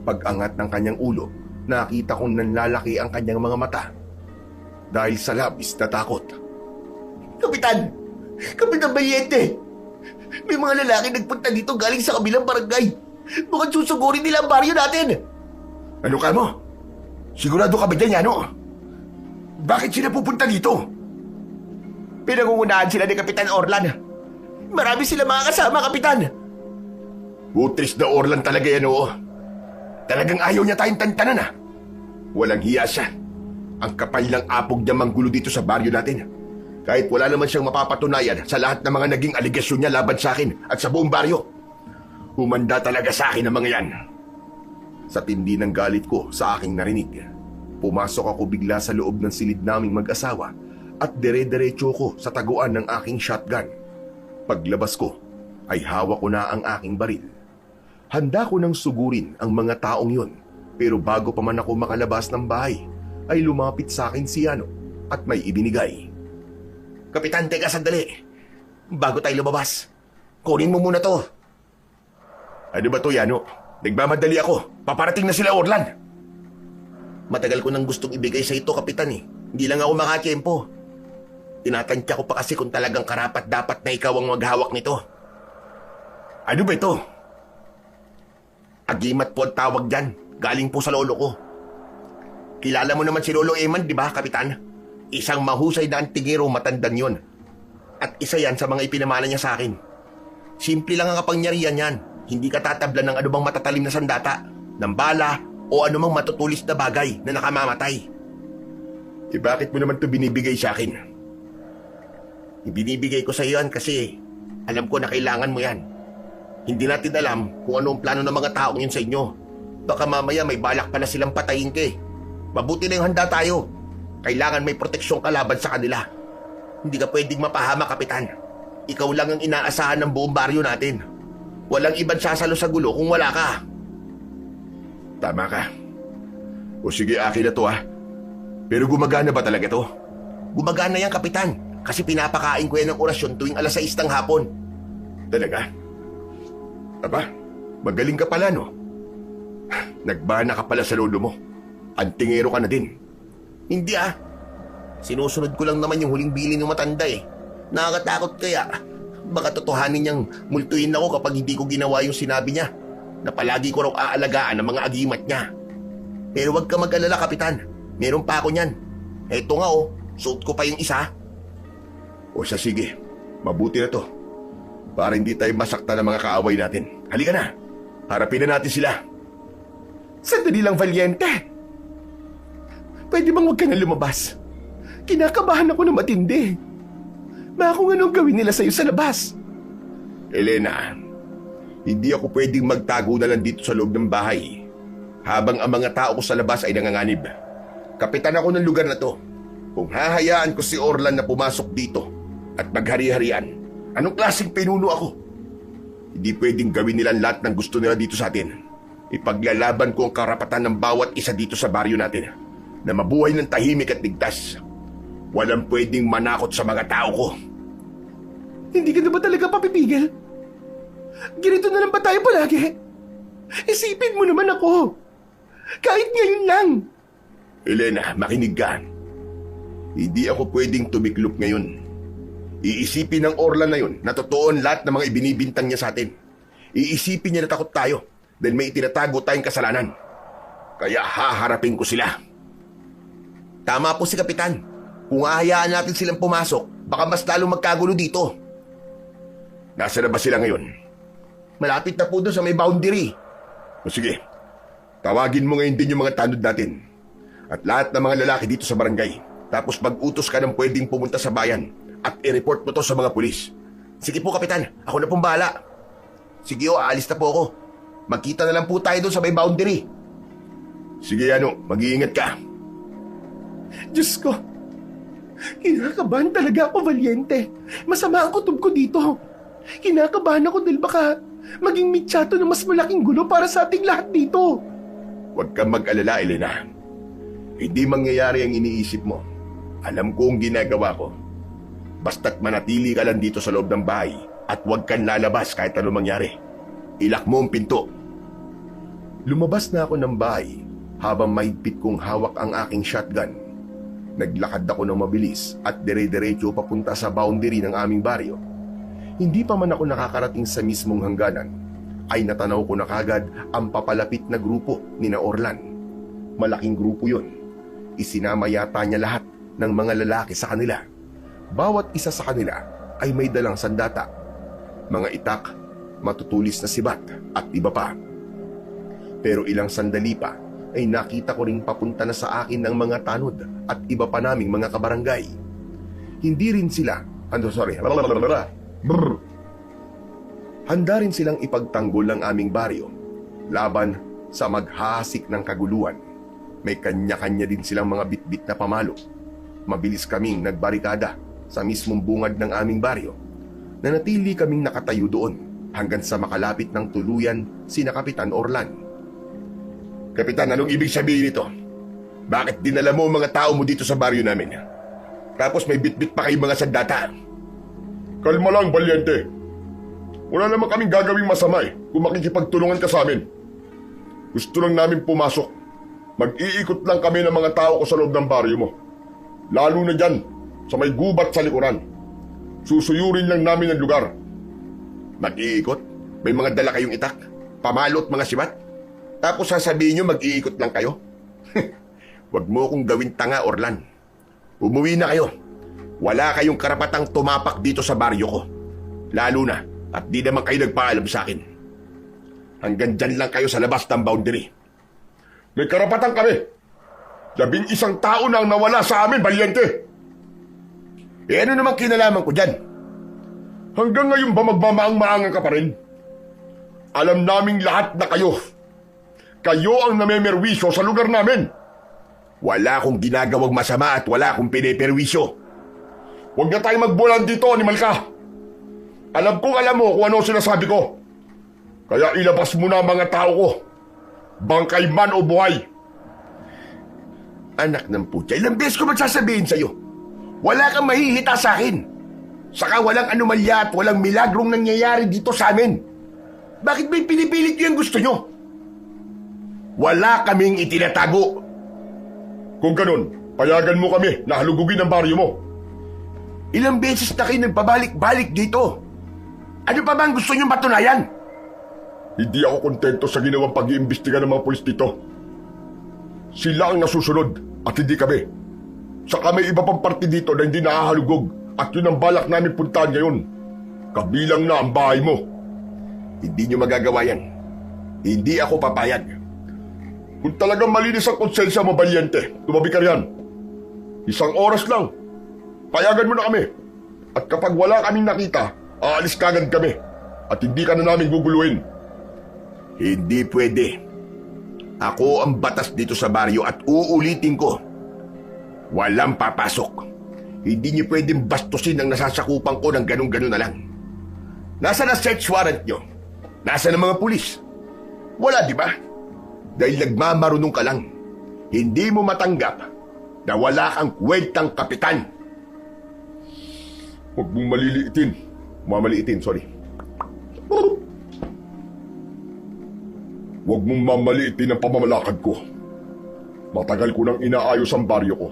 Pag-angat ng kanyang ulo, nakita kong nanlalaki ang kanyang mga mata dahil sa labis na takot. Kapitan! Kapitan Valiente! May mga lalaki nagpunta dito galing sa kabilang barangay. Mukhang susugurin nila ang baryo natin. Ano ka mo? Sigurado ka ba dyan, Yano? Bakit sila pupunta dito? Pinangungunahan sila ni Kapitan Orlan. Marami sila mga kasama, Kapitan. Butris na Orlan talaga yan, oo. Talagang ayaw niya tayong tantanan, Walang hiya siya. Ang kapal ng apog niya manggulo dito sa baryo natin. Kahit wala naman siyang mapapatunayan sa lahat ng mga naging aligasyon niya laban sa akin at sa buong baryo. Humanda talaga sa akin ang mga yan. Sa tindi ng galit ko sa aking narinig, pumasok ako bigla sa loob ng silid naming mag-asawa at dire-diretso ko sa taguan ng aking shotgun. Paglabas ko, ay hawak ko na ang aking baril. Handa ko nang sugurin ang mga taong yon, pero bago pa man ako makalabas ng bahay, ay lumapit sa akin si Yano at may ibinigay. Kapitan, teka sandali. Bago tayo lumabas, kunin mo muna to. Ano ba to, Yano? Nagmamadali ako. Paparating na sila, Orlan. Matagal ko nang gustong ibigay sa ito, Kapitan eh. Hindi lang ako makatiyempo. Tinatantya ko pa kasi kung talagang karapat dapat na ikaw ang maghawak nito. Ano ba ito? Agimat po ang tawag dyan. Galing po sa lolo ko. Kilala mo naman si Lolo Eman, di ba, Kapitan? Isang mahusay na antingero, matandang yon. At isa yan sa mga ipinamana niya sa akin. Simple lang ang kapangyarihan yan. Hindi ka tatablan ng anumang matatalim na sandata, ng bala, o anumang matutulis na bagay na nakamamatay. Bakit mo naman ito binibigay sa akin? Ibinibigay ko sa iyo yan kasi alam ko na kailangan mo yan. Hindi natin alam kung ano ang plano ng mga taong yun sa inyo. Baka mamaya may balak pa na silang patayin ka. Mabuti na yung handa tayo. Kailangan may proteksyon ka laban sa kanila. Hindi ka pwedeng mapahama, Kapitan. Ikaw lang ang inaasahan ng buong baryo natin. Walang ibang sasalo sa gulo kung wala ka. Tama ka. O sige, akin na to Pero gumagana ba talaga to? Gumagana yan, Kapitan. Kasi pinapakain ko yan ng orasyon tuwing 6:00 ng hapon. Talaga? Aba, magaling ka pala, no? Nagbana ka pala sa lolo mo. Antingero ka na din. Hindi Sinusunod ko lang naman yung huling bilin ng matanda eh. Nakakatakot kaya. Baka totohanin niyang multuin ako kapag hindi ko ginawa yung sinabi niya. na palagi ko raw aalagaan ang mga agimat niya. Pero wag ka mag-alala, Kapitan. Meron pa ako niyan. Eto nga oh, suot ko pa yung isa. O siya, sige. Mabuti na to. Para hindi tayo masaktan ng mga kaaway natin. Halika na. Harapin na natin sila. Sandali lang, Valiente. Pwede bang huwag ka na lumabas? Kinakabahan ako na matindi. Baka kung anong gawin nila sa'yo sa labas. Elena, hindi ako pwedeng magtago na lang dito sa loob ng bahay habang ang mga tao ko sa labas ay nanganganib. Kapitan ako ng lugar na to. Kung hahayaan ko si Orlan na pumasok dito at maghari-harian, anong klaseng pinuno ako? Hindi pwedeng gawin nila lahat ng gusto nila dito sa atin. Ipaglalaban ko ang karapatan ng bawat isa dito sa baryo natin na mabuhay ng tahimik at ligtas. Walang pwedeng manakot sa mga tao ko. Hindi ka na ba talaga papipigil? Ganito na lang ba tayo palagi? Isipin mo naman ako. Kahit ngayon lang. Elena, makinig ka. Hindi ako pwedeng tumiklop ngayon. Iisipin ng Orlan na yun na totoo lahat ng mga ibinibintang niya sa atin. Iisipin niya na takot tayo dahil may itinatago tayong kasalanan. Kaya haharapin ko sila. Tama po si Kapitan. Kung hahayaan natin silang pumasok, baka mas lalong magkagulo dito. Nasa na ba sila ngayon? Malapit na po doon sa may boundary. O sige, tawagin mo ngayon din yung mga tanod natin. At lahat ng mga lalaki dito sa barangay. Tapos mag-utos ka ng pwedeng pumunta sa bayan at i-report mo to sa mga pulis. Sige po, Kapitan. Ako na pong bahala. Sige o, aalis na po ako. Magkita na lang po tayo doon sa may boundary. Sige, mag-iingat ka. Diyos ko. Kinakabahan talaga ako, Valiente. Masama ang kutob ko dito. Kinakabahan ako dahil baka maging mitsato na mas malaking gulo para sa ating lahat dito. Huwag kang mag-alala, Elena. Hindi mangyayari ang iniisip mo. Alam ko ang ginagawa ko. Basta't manatili ka lang dito sa loob ng bahay at huwag kang lalabas kahit ano mangyari. Ilak mo ang pinto. Lumabas na ako ng bahay habang mahigpit kong hawak ang aking shotgun. Naglakad ako ng mabilis at dire-diretso papunta sa boundary ng aming baryo. Hindi pa man ako nakakarating sa mismong hangganan, ay natanaw ko na kagad ang papalapit na grupo ni na Orlan. Malaking grupo yun. Isinama yata niya lahat ng mga lalaki sa kanila. Bawat isa sa kanila ay may dalang sandata, mga itak, matutulis na sibat at iba pa. Pero ilang sandali pa ay nakita ko ring papunta na sa akin ng mga tanod at iba pa naming mga kabarangay. Hindi rin sila, handa rin silang ipagtanggol ang aming baryo laban sa maghahasik ng kaguluhan. May kanya-kanya din silang mga bitbit na pamalo. Mabilis kaming nagbarikada sa mismong bungad ng aming baryo. Nanatili kaming nakatayo doon hanggang sa makalapit ng tuluyan sina Kapitan Orlan. Kapitan, anong ibig sabihin nito? Bakit dinala mo ang mga tao mo dito sa baryo namin? Tapos may bitbit pa kayong mga sandata. Kalma lang, Valiente. Wala naman kaming gagawing masama kung makikipagtulungan ka sa amin. Gusto lang namin pumasok. Mag-iikot lang kami ng mga tao ko sa loob ng baryo mo. Lalo na dyan, sa may gubat sa likuran. Susuyurin lang namin ang lugar. Mag-iikot? May mga dala kayong itak, pamalo at mga sibat? Tapos sasabihin nyo mag-iikot lang kayo? Huwag mo akong gawin tanga, Orlan. Umuwi na kayo. Wala kayong karapatang tumapak dito sa baryo ko. Lalo na, at di naman kayo nagpaalam sa akin. Hanggang dyan lang kayo sa labas ng boundary. May karapatan kami. 11 tao na ang nawala sa amin, Valiente. Ano naman kinalaman ko dyan? Hanggang ngayon ba magmamaang-maangan ka pa rin? Alam naming lahat na kayo. Kayo ang namemerwisyo sa lugar namin. Wala akong ginagawang masama at wala akong piniperwisyo. Huwag na tayo magbulan dito, animal ka. Alam kong alam mo kung ano sinasabi ko. Kaya ilabas mo na ang mga tao ko. Bangkay man o buhay. Anak ng putya, ilang beses ko magsasabihin sa'yo. Wala kang mahihita sa akin. Saka walang anomalya at walang milagrong nangyayari dito sa amin. Bakit may pinipilit niyo ang gusto nyo? Wala kaming itinatago. Kung ganun, payagan mo kami na halugugin ang baryo mo. Ilang beses na kayo nagpabalik-balik dito. Ano pa ba ang gusto niyong patunayan? Hindi ako kontento sa ginawang pag-iimbestiga ng mga pulis dito. Sila ang nasusunod at hindi kami. Saka may iba pang parte dito na hindi nakahalugog at yun ang balak namin puntahan ngayon. Kabilang na ang bahay mo. Hindi nyo magagawa yan. Hindi ako papayag. Kung talagang malinis ang konsensya mo, Valiente, tumabi ka riyan. 1 oras lang. Payagan mo na kami. At kapag wala kaming nakita, aalis kagad kami. At hindi ka na namin guguluhin. Hindi pwede. Ako ang batas dito sa baryo at uulitin ko. Walang papasok. Hindi niyo pwedeng bastusin ang nasasakupan ko ng ganun-ganun na lang. Nasaan ang search warrant nyo? Nasaan ang mga pulis? Wala, di ba? Dahil nagmamarunong ka lang. Hindi mo matanggap na wala kang kwentang kapitan. Huwag mong maliliitin. Mamaliitin, sorry. Huwag mong mamaliitin ang pamamalakad ko. Matagal ko nang inaayos ang baryo ko.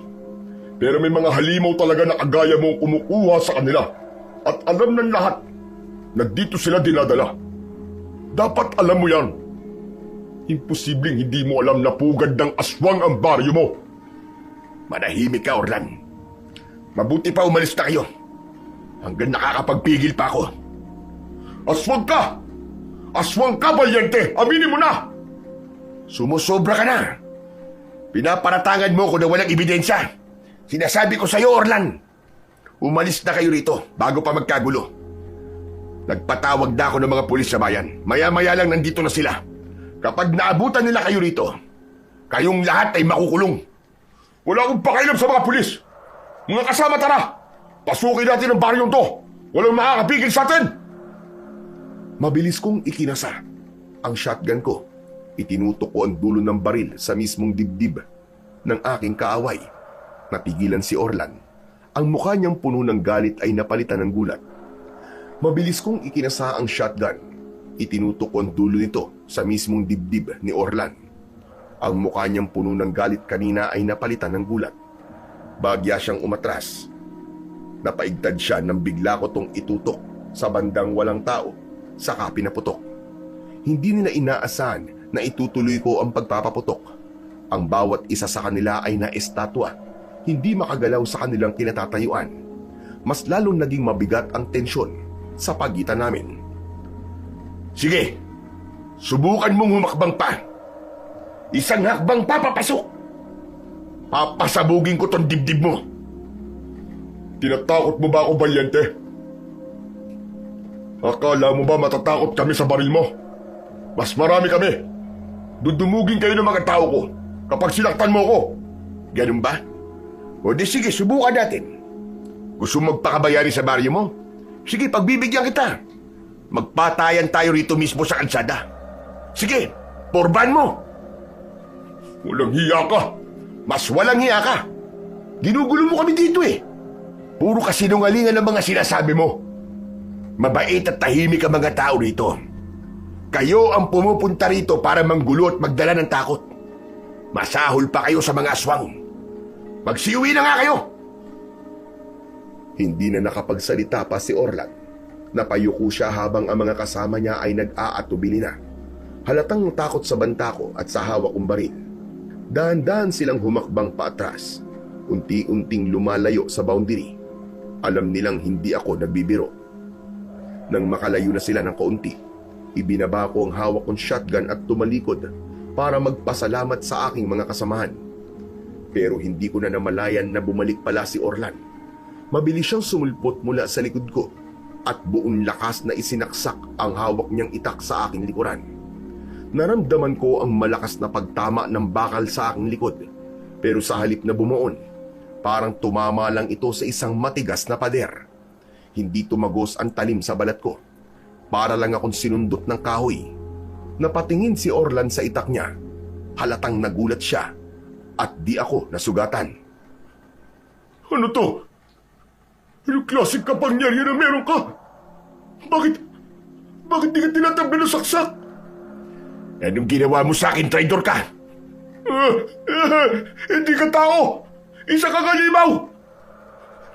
Pero may mga halimaw talaga na kagaya mong kumukuha sa kanila. At alam ng lahat na dito sila dinadala. Dapat alam mo yan. Imposibleng hindi mo alam na pugad ng aswang ang baryo mo. Manahimik ka, Orlan. Mabuti pa umalis na kayo. Hanggang nakakapagpigil pa ako. Aswang ka! Aswang ka, Valiente! Aminin mo na! Sumusobra ka na. Pinaparatangan mo ko na walang ebidensya. Sinasabi ko sa'yo, Orlan. Umalis na kayo rito bago pa magkagulo. Nagpatawag na ako ng mga pulis sa bayan. Maya-maya lang nandito na sila. Kapag naabutan nila kayo rito, kayong lahat ay makukulong. Wala akong pakialam sa mga pulis. Mga kasama, tara! Pasukin natin ang baryong to. Walang makakapigil sa atin. Mabilis kong ikinasa ang shotgun ko. Itinutok ko ang dulo ng baril sa mismong dibdib ng aking kaaway. Napigilan si Orlan. Ang mukha niyang puno ng galit ay napalitan ng gulat. Mabilis kong ikinasa ang shotgun. Itinutok ko ang dulo nito sa mismong dibdib ni Orlan. Ang mukha niyang puno ng galit kanina ay napalitan ng gulat. Bagya siyang umatras. Napaigtad siya nang bigla ko tong itutok sa bandang walang tao, saka pinaputok. Hindi nila inaasahan na itutuloy ko ang pagpapaputok. Ang bawat isa sa kanila ay naestatwa, hindi makagalaw sa kanilang kinatatayuan. Mas lalong naging mabigat ang tensyon sa pagitan namin. Sige, subukan mong humakbang pa. Isang hakbang papapasok. Papasabugin ko tong dibdib mo. Tinatakot mo ba ako, Valiente? Akala mo ba matatakot kami sa baril mo? Mas marami kami. Dudumugin kayo ng mga tao ko kapag sinaktan mo ko. Ganun ba? O di sige, subukan natin. Gusto magpakabayani sa baryo mo? Sige, pagbibigyan kita. Magpatayan tayo rito mismo sa kalsada. Sige, porban mo. Walang hiya ka. Mas walang hiya ka. Ginugulo mo kami dito eh. Puro kasinungalingan ang mga sinasabi mo. Mabait at tahimik ang mga tao rito. Kayo ang pumupunta rito para manggulo at magdala ng takot. Masahol pa kayo sa mga aswang. Magsiuwi na nga kayo! Hindi na nakapagsalita pa si Orlan. Napayuko siya habang ang mga kasama niya ay nag-aatubili na. Halatang takot sa banta ko at sa hawak kong baril. Dahan-dahan silang humakbang paatras. Unti-unting lumalayo sa boundary. Alam nilang hindi ako nagbibiro. Nang makalayo na sila ng kaunti, ibinaba ko ang hawak kong shotgun at tumalikod para magpasalamat sa aking mga kasamahan. Pero hindi ko na namalayan na bumalik pala si Orlan. Mabilis siyang sumulpot mula sa likod ko at buong lakas na isinaksak ang hawak niyang itak sa aking likuran. Naramdaman ko ang malakas na pagtama ng bakal sa aking likod, pero sa halip na bumuon, parang tumama lang ito sa isang matigas na pader. Hindi tumagos ang talim sa balat ko. Para lang akong sinundot ng kahoy. Napatingin si Orlan sa itak niya. Halatang nagulat siya at di ako nasugatan. Ano to? Anong klaseng kapangyarihan na meron ka? Bakit di ka tinatabla ng saksak? Anong ginawa mo sa akin, traidor ka? Hindi ka tao! Isa kang halimaw!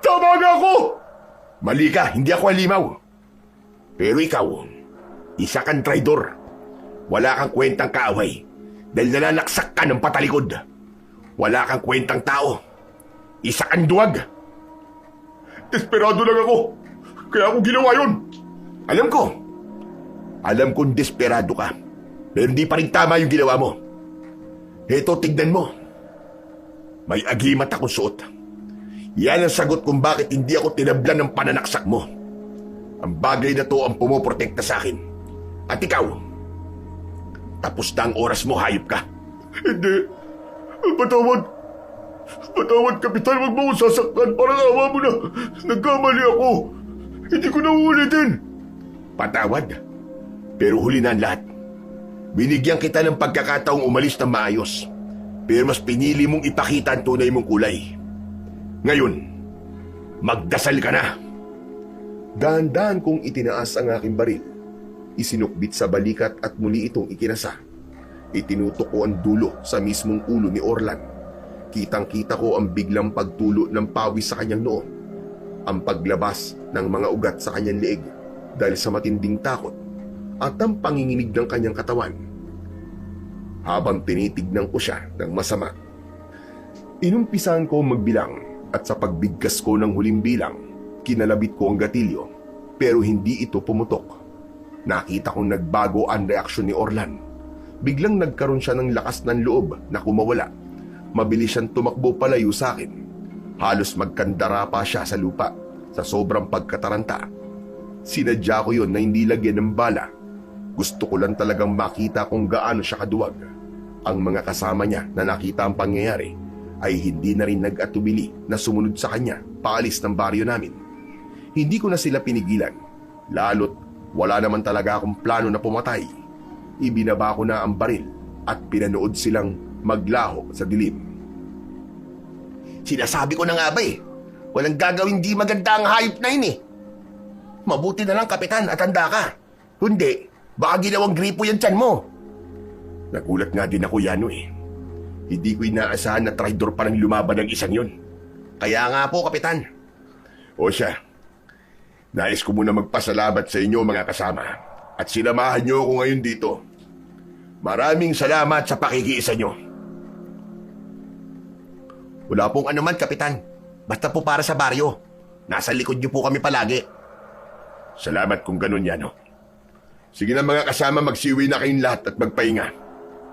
Tama na ako! Mali ka, hindi ako halimaw. Pero ikaw, isa kang traidor. Wala kang kwentang kaaway dahil nananaksak ka ng patalikod. Wala kang kwentang tao. Isa kang duwag. Desperado lang ako. Kaya ako ginawa yun. Alam ko. Alam kong desperado ka. Pero hindi pa rin tama yung ginawa mo. Heto, tignan mo. May agimat akong suot. Yan ang sagot kung bakit hindi ako tinablan ng pananaksak mo. Ang bagay na to ang pumoprotekta sa akin. At ikaw, tapos na ang oras mo, hayop ka. Hindi. Patawad. Patawad, Kapitan. Huwag mo akong sasaktan. Parang awa mo na. Nagkamali ako. Hindi ko na uulitin. Patawad. Pero huli na ang lahat. Binigyan kita ng pagkakataong umalis ng maayos. Pero mas pinili mong ipakita ang tunay mong kulay. Ngayon, magdasal ka na. Dahan-dahan kong itinaas ang aking baril. Isinukbit sa balikat at muli itong ikinasa. Itinutok ko ang dulo sa mismong ulo ni Orlan. Kitang-kita ko ang biglang pagtulo ng pawis sa kanyang noo. Ang paglabas ng mga ugat sa kanyang leeg dahil sa matinding takot at ang panginginig ng kanyang katawan. Habang tinitignan ko siya ng masama, inumpisahan ko magbilang at sa pagbigkas ko ng huling bilang, kinalabit ko ang gatilyo pero hindi ito pumutok. Nakita kong nagbago ang reaksyon ni Orlan. Biglang nagkaroon siya ng lakas ng loob na kumawala. Mabilis siyang tumakbo palayo sa akin. Halos magkandara pa siya sa lupa sa sobrang pagkataranta. Sinadya ko yon na hindi lagyan ng bala. Gusto ko lang talagang makita kung gaano siya kaduwag. Ang mga kasama niya na nakita ang pangyayari ay hindi na rin nag-atubili na sumunod sa kanya paalis ng baryo namin. Hindi ko na sila pinigilan, lalo't wala naman talaga akong plano na pumatay. Ibinaba ko na ang baril at pinanood silang maglaho sa dilim. Sinasabi ko na nga ba walang gagawin di maganda ang hayop na yun Mabuti na lang, Kapitan, at handa ka. Kundi, baka ginawang gripo yung tiyan mo. Nagulat nga din ako, Yano Hindi ko inaasahan na traidor pa ng lumaban ng isang yun. Kaya nga po, Kapitan. O siya, nais ko muna magpasalamat sa inyo mga kasama at sinamahan niyo ako ngayon dito. Maraming salamat sa pakikiisa niyo. Wala pong anuman, Kapitan. Basta po para sa baryo. Nasa likod niyo po kami palagi. Salamat kung ganun, Yano. Sige na mga kasama, magsiwi na kayong lahat at magpahinga.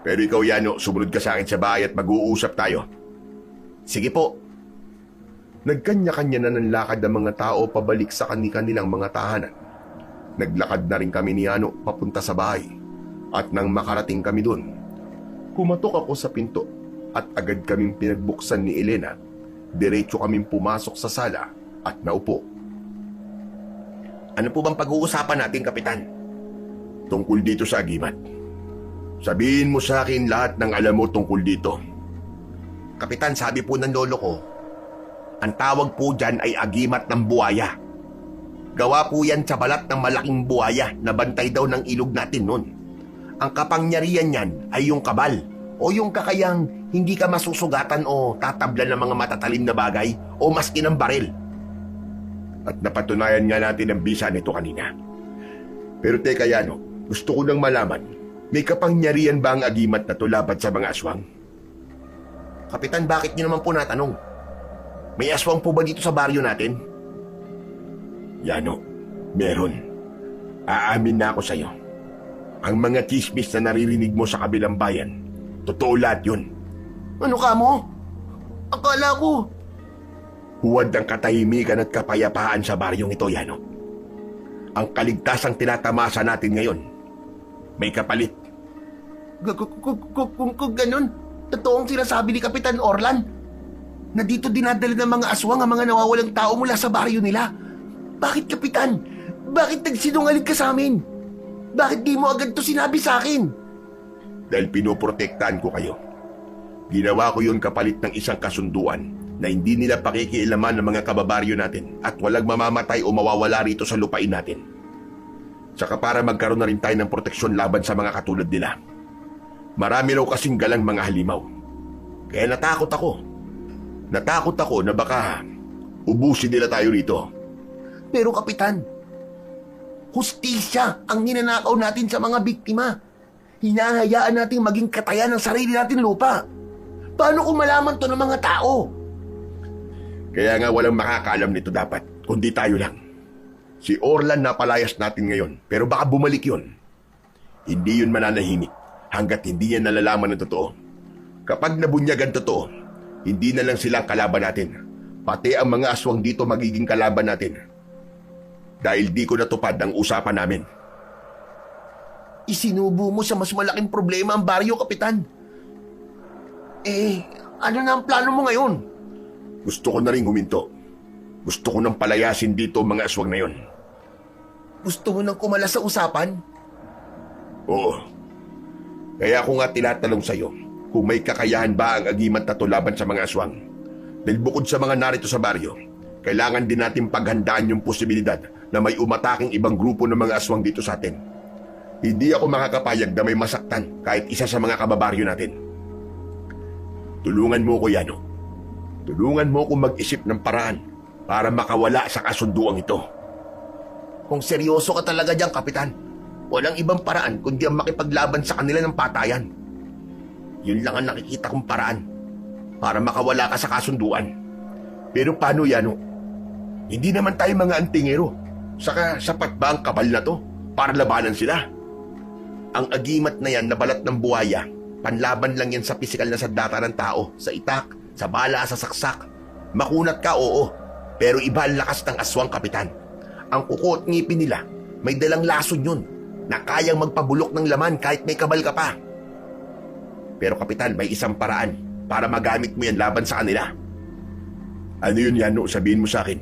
Pero ikaw, Yano, sumunod ka sa akin sa bahay at mag-uusap tayo. Sige po. Nagkanya-kanya na ng lakad ang mga tao pabalik sa kanilang mga tahanan. Naglakad na rin kami ni Yano papunta sa bahay. At nang makarating kami doon, kumatok ako sa pinto at agad kaming pinagbuksan ni Elena. Diretso kaming pumasok sa sala at naupo. Ano po bang pag-uusapan natin, Kapitan? Tungkol dito sa agimat. Sabihin mo sa akin lahat ng alam mo tungkol dito. Kapitan, sabi po ng lolo ko, ang tawag po dyan ay agimat ng buhaya. Gawa po yan sa balat ng malaking buhaya na bantay daw ng ilog natin noon. Ang kapangyarihan niyan ay yung kabal o yung kakayang hindi ka masusugatan o tatablan ng mga matatalim na bagay o maski ng baril. At napatunayan nga natin ang bisa nito kanina. Pero teka, Yano, gusto ko nang malaman, may kapangyarihan ba ang agimat na to laban sa mga aswang? Kapitan, bakit niyo naman po natanong? May aswang po ba dito sa baryo natin? Yano, meron. Aamin na ako sa'yo. Ang mga chismis na naririnig mo sa kabilang bayan, totoo lahat yun. Ano ka mo? Akala ko. Huwad ang katahimikan at kapayapaan sa baryong ito, Yano. Ang kaligtasang tinatamasa natin ngayon, may kapalit. Kung ganun, totoong sinasabi ni Kapitan Orlan na dito dinadala ng mga aswang ang mga nawawalang tao mula sa baryo nila. Bakit, Kapitan? Bakit nagsinungaling ka sa amin? Bakit di mo agad to sinabi sa akin? Dahil pinoprotektahan ko kayo. Ginawa ko yun kapalit ng isang kasunduan na hindi nila pakikialaman ng mga kababaryo natin at walang mamamatay o mawawala rito sa lupain natin. Tsaka para magkaroon na rin tayo ng proteksyon laban sa mga katulad nila. Marami raw kasing galang mga halimaw. Kaya natakot ako. Natakot ako na baka ubusin nila tayo rito. Pero Kapitan, hustisya ang ninanakaw natin sa mga biktima. Hinahayaan nating maging katayan ng sarili natin lupa. Paano kung malaman to ng mga tao? Kaya nga walang makakaalam nito dapat, kundi tayo lang. Si Orlan napalayas natin ngayon, pero baka bumalik yun. Hindi yun mananahimik hanggat hindi niya nalalaman ng totoo. Kapag nabunyagan totoo, hindi na lang silang kalaban natin. Pati ang mga aswang dito magiging kalaban natin. Dahil di ko natupad ang usapan namin. Isinubo mo sa mas malaking problema ang baryo, Kapitan. Ano na ang plano mo ngayon? Gusto ko na rin huminto. Gusto ko nang palayasin dito ang mga aswang na yun. Gusto mo nang kumala sa usapan? Oo. Kaya ako nga tinatanong sa'yo kung may kakayahan ba ang agimat na to laban sa mga aswang. Dahil bukod sa mga narito sa baryo, kailangan din natin paghandaan yung posibilidad na may umataking ibang grupo ng mga aswang dito sa atin. Hindi ako makakapayag na may masaktan kahit isa sa mga kababaryo natin. Tulungan mo ko, Yano. Tulungan mo kong mag-isip ng paraan para makawala sa kasunduang ito. Kung seryoso ka talaga diyan, Kapitan, walang ibang paraan kundi ang makipaglaban sa kanila ng patayan. Yun lang ang nakikita kong paraan para makawala ka sa kasunduan. Pero paano, Yano? Hindi naman tayo mga antingero. Saka sapat ba ang kabal na to para labanan sila? Ang agimat na yan na balat ng buhaya, panlaban lang yan sa pisikal na sandata ng tao, sa itak, sa bala, sa saksak. Makunat ka, oo, pero iba ang lakas ng aswang, Kapitan. Ang kuko at ngipin nila, may dalang lason yun, na kayang magpabulok ng laman kahit may kabal ka pa. Pero Kapitan, may isang paraan para magamit mo yan laban sa kanila. Ano yun, Yano? Sabihin mo sa akin.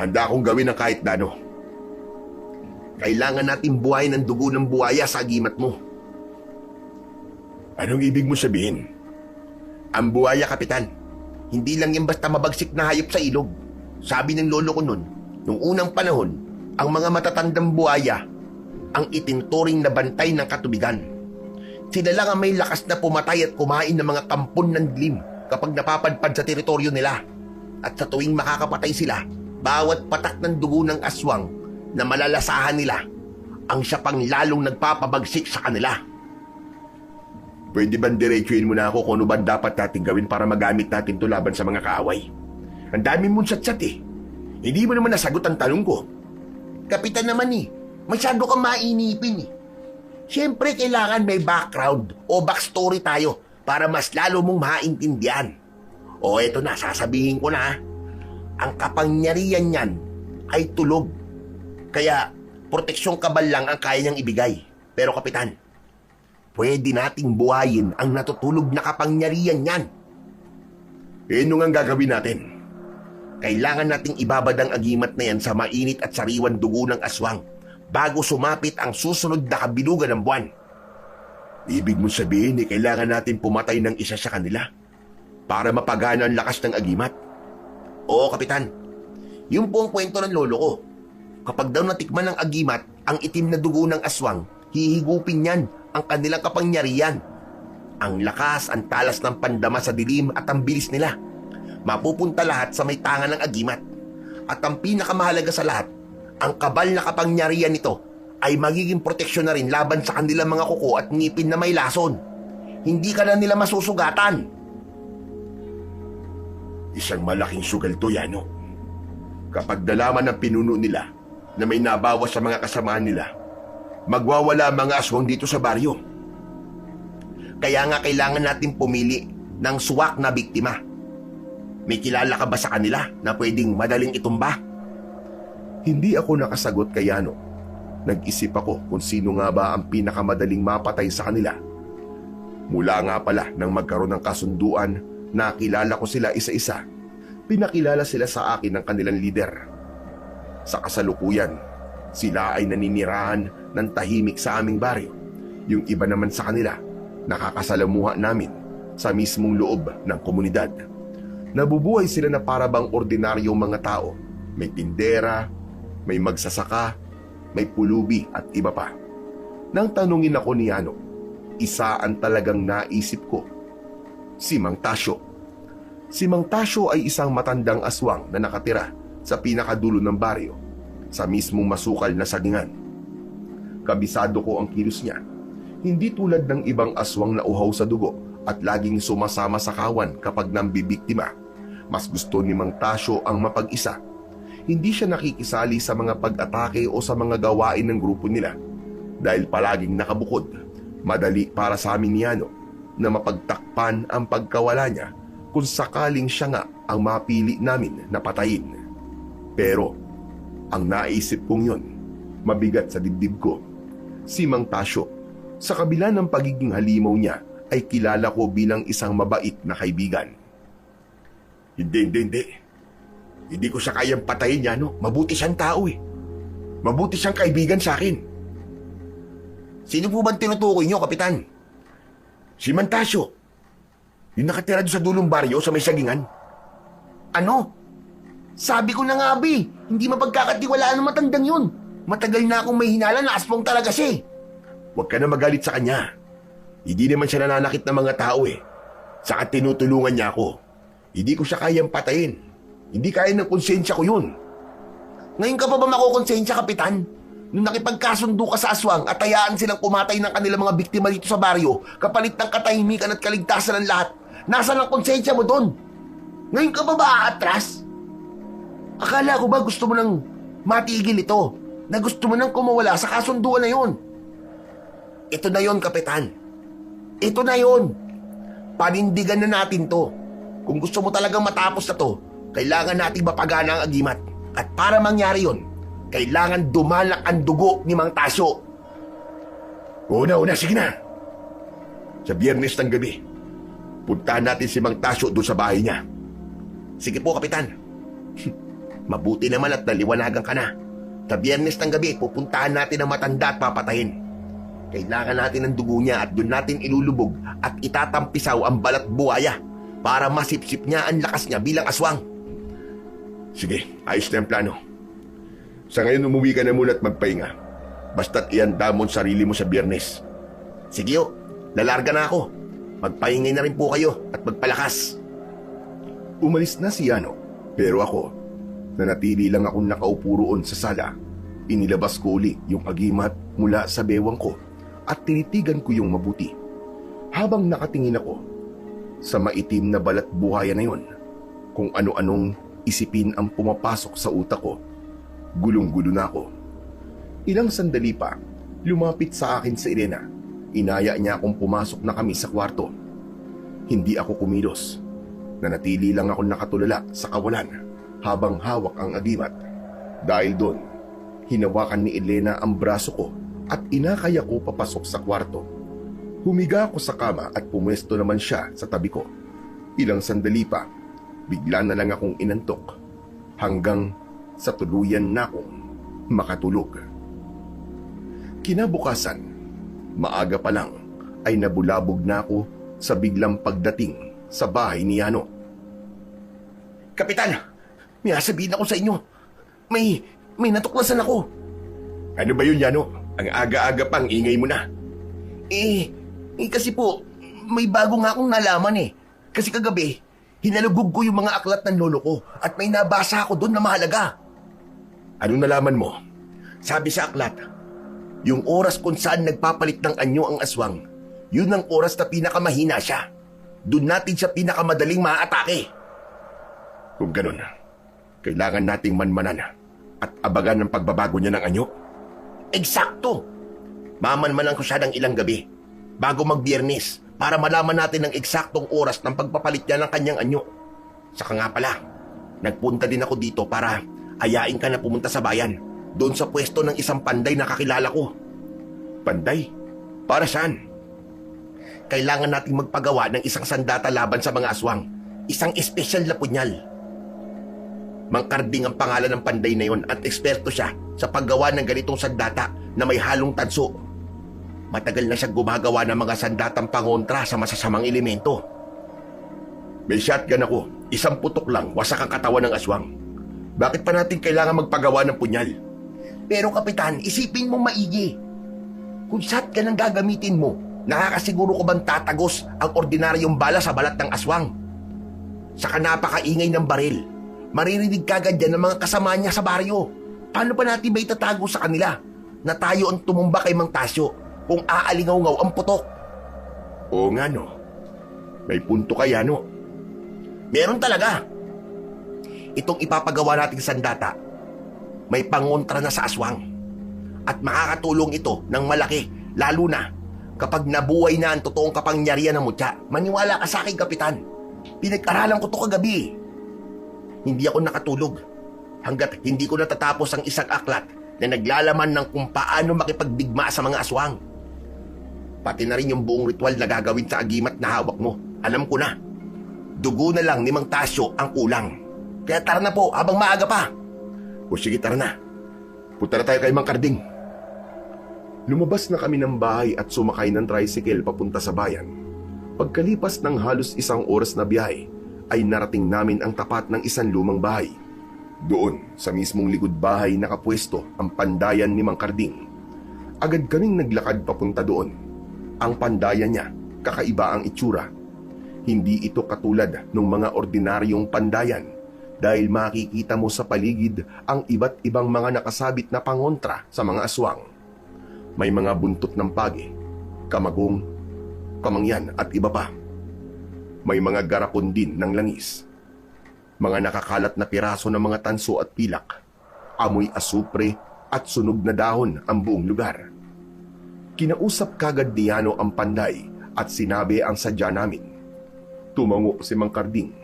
Handa akong gawin ang kahit dano. Kailangan natin buhayin ng dugo ng buhaya sa agimat mo. Anong ibig mo sabihin? Ang buhaya, Kapitan, hindi lang yan basta mabagsik na hayop sa ilog. Sabi ng lolo ko nun, nung unang panahon, ang mga matatandang buhaya ang itinturing na bantay ng katubigan. Sila lang ang may lakas na pumatay at kumain ng mga kampon ng dilim kapag napapadpad sa teritoryo nila. At sa tuwing makakapatay sila, bawat patak ng dugo ng aswang na malalasahan nila, ang siya pang lalong nagpapabagsik sa kanila. Pwede ba diretsuhin mo na ako kung ano ba dapat natin gawin para magamit natin to laban sa mga kaaway? Ang dami mong satsat eh. Hindi mo naman nasagot ang tanong ko. Kapitan naman masyado kang mainipin Siyempre kailangan may background o backstory tayo para mas lalo mong maintindihan. O eto na, sasabihin ko na ang kapangyarihan niyan ay tulog. Kaya proteksyong kabal lang ang kaya niyang ibigay. Pero Kapitan, pwede nating buhayin ang natutulog na kapangyarihan niyan. Ano nga gagawin natin? Kailangan nating ibabad ang agimat na yan sa mainit at sariwan dugo ng aswang bago sumapit ang susunod na kabilugan ng buwan. Ibig mo sabihin kailangan natin pumatay ng isa sa kanila para mapagana ang lakas ng agimat? Oo, Kapitan. Yun po ang kwento ng lolo ko. Kapag daw natikman ng agimat ang itim na dugo ng aswang, hihigupin niyan ang kanilang kapangyarihan. Ang lakas, ang talas ng pandama sa dilim at ang bilis nila. Mapupunta lahat sa may tangan ng agimat. At ang pinakamahalaga sa lahat, ang kabal na kapangyarihan nito ay magiging proteksyon na rin laban sa kanilang mga kuko at ngipin na may lason. Hindi ka na nila masusugatan. Isang malaking sugal to, Yano. Kapag nalaman ng pinuno nila na may nabawas sa mga kasamaan nila, magwawala ang mga aswang dito sa baryo. Kaya nga kailangan natin pumili ng suwak na biktima. May kilala ka ba sa kanila na pwedeng madaling itumba? Hindi ako nakasagot kay Yano. Nag-isip ako kung sino nga ba ang pinakamadaling mapatay sa kanila. Mula nga pala nang magkaroon ng kasunduan, nakilala ko sila isa-isa. Pinakilala sila sa akin ng kanilang lider. Sa kasalukuyan, sila ay naninirahan ng tahimik sa aming baryo. Yung iba naman sa kanila, nakakasalamuha namin sa mismong loob ng komunidad. Nabubuhay sila na parabang ordinaryong mga tao. May tindera, may magsasaka, may pulubi at iba pa. Nang tanungin ako ni Yano, isa ang talagang naisip ko. Si Mang Tasyo. Si Mang Tasyo ay isang matandang aswang na nakatira sa pinakadulo ng baryo, sa mismong masukal na sagingan. Kabisado ko ang kilos niya. Hindi tulad ng ibang aswang na uhaw sa dugo at laging sumasama sa kawan kapag nambibiktima. Mas gusto ni Mang Tasyo ang mapag-isa. Hindi siya nakikisali sa mga pag-atake o sa mga gawain ng grupo nila. Dahil palaging nakabukod, madali para sa amin ni Yano na mapagtakpan ang pagkawala niya kung sakaling siya nga ang mapili namin na patayin. Pero ang naisip kong yun, mabigat sa dibdib ko. Si Mang Tasyo, sa kabila ng pagiging halimaw niya, ay kilala ko bilang isang mabait na kaibigan. Hindi. Hindi ko siya kayang patayin, Yano. Mabuti siyang tao eh. Mabuti siyang kaibigan sa akin. Sino po bang tinutukoy niyo, Kapitan? Si Mang Tasyo. Yung nakatira doon sa dulong baryo sa may sagingan. Ano? Sabi ko na nga, Abi, hindi mapagkakatiwalaan ng matandang yun. Matagal na akong may hinala na aswang talaga siya. Huwag ka na magalit sa kanya. Hindi naman siya nananakit ng mga tao eh. Saka tinutulungan niya ako. Hindi ko siya kayang patayin. Hindi kaya ng konsensya ko yun. Ngayon ka pa ba makukonsensya, Kapitan? Nung nakipagkasundo ka sa aswang at hayaan silang pumatay ng kanilang mga biktima dito sa baryo, kapalit ng katahimikan at kaligtasan ng lahat, nasaan ang konsensya mo doon? Ngayon ka ba aatras? Akala ko ba gusto mo nang matigil ito? Na gusto mo nang kumawala sa kasunduan na yun? Ito na yon, Kapitan. Ito na yon. Panindigan na natin to. Kung gusto mo talagang matapos na to, kailangan nating mapagana ang agimat. At para mangyari yon, kailangan dumalak ang dugo ni Mang Tasyo. Una, sige na. Sa Biyernes ng gabi, puntahan natin si Mang Tasyo doon sa bahay niya. Sige po, Kapitan. Mabuti naman at naliwanagan ka na. Sa Biyernes ng gabi, pupuntahan natin ang matanda at papatayin. Kailangan natin ng dugo niya at doon natin ilulubog at itatampisaw ang balat buhaya para masipsip niya ang lakas niya bilang aswang. Sige, ayos na ang plano. Sa ngayon umuwi ka na muna at magpahinga. Basta't ihanda mo ang sarili mo sa Biyernes. Sige o, lalarga na ako. Magpahingay na rin po kayo at magpalakas. Umalis na si Yano, pero ako, nanatili lang akong nakaupo roon sa sala. Inilabas ko uli yung agimat mula sa bewang ko at tinitigan ko yung mabuti. Habang nakatingin ako sa maitim na balat buhaya na yon, kung ano-anong isipin ang pumapasok sa utak ko. Gulong-gulo na ako. Ilang sandali pa, lumapit sa akin si Elena. Inaya niya akong pumasok na kami sa kwarto. Hindi ako kumilos. Nanatili lang ako nakatulala sa kawalan habang hawak ang agimat. Dahil doon, hinawakan ni Elena ang braso ko at inakaya ko papasok sa kwarto. Humiga ako sa kama at pumwesto naman siya sa tabi ko. Ilang sandali pa, bigla na lang akong inantok hanggang sa tuluyan na akong makatulog. Kinabukasan, maaga pa lang ay nabulabog na ako sa biglang pagdating sa bahay ni Yano. Kapitan, may sabihin ako sa inyo. May natuklasan ako. Ano ba yun, Yano? Ang aga-aga pang ingay mo na. Kasi po, may bago nga akong nalaman eh. Kasi kagabi, hinalugog ko yung mga aklat ng lolo ko at may nabasa ako doon na mahalaga. Anong nalaman mo? Sabi sa aklat, yung oras kung saan nagpapalit ng anyo ang aswang, yun ang oras na pinakamahina siya. Doon natin siya pinakamadaling maaatake. Kung ganun, kailangan nating manmanan at abagan ang pagbabago niya ng anyo. Eksakto! Mamanmanan ko siya ng ilang gabi bago mag-Biyernes para malaman natin ang eksaktong oras ng pagpapalit niya ng kanyang anyo. Saka nga pala, nagpunta din ako dito para ayain ka na pumunta sa bayan, doon sa pwesto ng isang panday na kakilala ko. Panday? Para saan? Kailangan nating magpagawa ng isang sandata laban sa mga aswang. Isang espesyal na punyal. Mang Karding ang pangalan ng panday na yon at eksperto siya sa paggawa ng ganitong sandata na may halong tanso. Matagal na siya gumagawa ng mga sandatang pangontra sa masasamang elemento. May shotgun ako. Isang putok lang, wasak ang katawan ng aswang. Bakit pa natin kailangan magpagawa ng punyal? Pero Kapitan, isipin mong maigi. Kung shotgun ang gagamitin mo, nakakasiguro ko bang tatagos ang ordinaryong bala sa balat ng aswang? Saka napakaingay ng baril. Maririnig kagad yan ng mga kasama niya sa baryo. Paano pa natin ba itatago sa kanila na tayo ang tumumba kay Mang Tasyo kung aalingaw-ngaw ang putok. Oo nga no. May punto ka, Yano. Meron talaga. Itong ipapagawa nating sandata, may pangontra na sa aswang. At makakatulong ito ng malaki, lalo na kapag nabuhay na ang totoong kapangyarihan ng mutya. Maniwala ka sa akin, Kapitan. Pinag-aralan ko to kagabi. Hindi ako nakatulog hanggat hindi ko natatapos ang isang aklat na naglalaman ng kung paano makipagdigma sa mga aswang. Pati na rin yung buong ritual na gagawin sa agimat na hawak mo. Alam ko na. Dugo na lang ni Mang Tasyo ang kulang. Kaya tara na po habang maaga pa. O sige, tara na. Punta na tayo kay Mang Karding. Lumabas na kami ng bahay at sumakay ng tricycle papunta sa bayan. Pagkalipas ng halos isang oras na biyahe, ay narating namin ang tapat ng isang lumang bahay. Doon, sa mismong likod bahay nakapwesto ang pandayan ni Mang Karding. Agad kaming naglakad papunta doon. Ang pandayan niya, kakaiba ang itsura. Hindi ito katulad ng mga ordinaryong pandayan dahil makikita mo sa paligid ang iba't ibang mga nakasabit na pangontra sa mga aswang. May mga buntot ng pagi, kamagong, kamangyan at iba pa. May mga garapon din ng langis. Mga nakakalat na piraso ng mga tanso at pilak. Amoy asupre at sunog na dahon ang buong lugar. Kinausap kagad ni Yano ang panday at sinabi ang sadya namin. Tumango si Mang Karding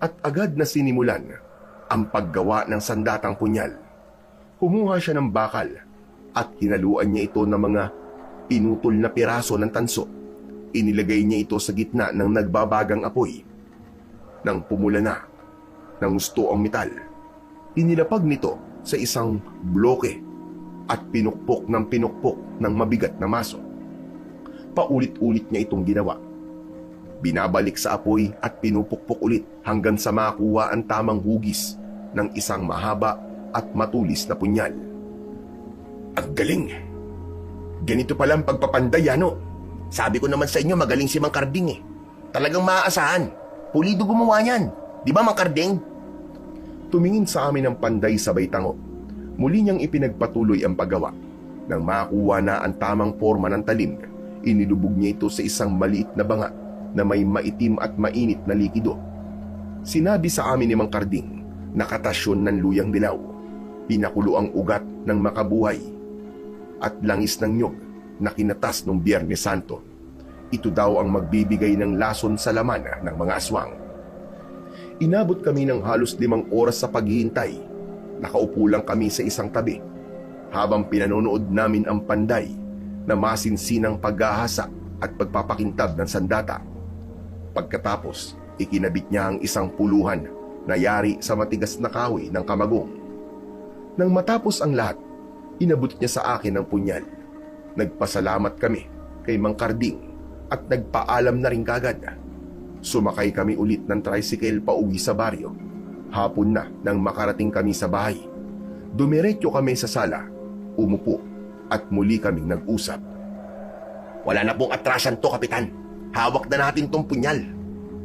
at agad na sinimulan ang paggawa ng sandatang punyal. Kumuha siya ng bakal at hinaluan niya ito ng mga pinutol na piraso ng tanso. Inilagay niya ito sa gitna ng nagbabagang apoy. Nang pumula na, nang gusto ang metal, inilapag nito sa isang bloke at pinukpok ng mabigat na maso. Paulit-ulit niya itong ginawa. Binabalik sa apoy at pinupukpok ulit hanggang sa makuha ang tamang hugis ng isang mahaba at matulis na punyal. Ang galing! Ganito pala ang pagpapanday, Yano. Sabi ko naman sa inyo, magaling si Mang Karding eh. Talagang maaasahan. Pulido gumawa niyan. Di ba, Mang Karding? Tumingin sa amin ang panday sabay tango. Muli niyang ipinagpatuloy ang paggawa. Nang makuha na ang tamang forma ng talim, inilubog niya ito sa isang maliit na banga na may maitim at mainit na likido. Sinabi sa amin ni Mang Karding, nakatasyon ng luyang dilaw, pinakulo ang ugat ng makabuhay, at langis ng nyog na kinatas noong Biyernes Santo. Ito daw ang magbibigay ng lason sa laman ng mga aswang. Inabot kami ng halos 5 oras sa paghihintay. Nakaupo lang kami sa isang tabi habang pinanonood namin ang panday na masinsinang paghahasa at pagpapakintab ng sandata. Pagkatapos, ikinabit niya ang isang puluhan na yari sa matigas na kahoy ng kamagong. Nang matapos ang lahat, inabot niya sa akin ang punyal. Nagpasalamat kami kay Mang Karding at nagpaalam na rin kagad. Sumakay kami ulit ng tricycle pauwi sa baryo. Hapon na nang makarating kami sa bahay. Dumiretso kami sa sala, umupo at muli kaming nag-usap. Wala na pong atrasan to, Kapitan. Hawak na natin tong punyal.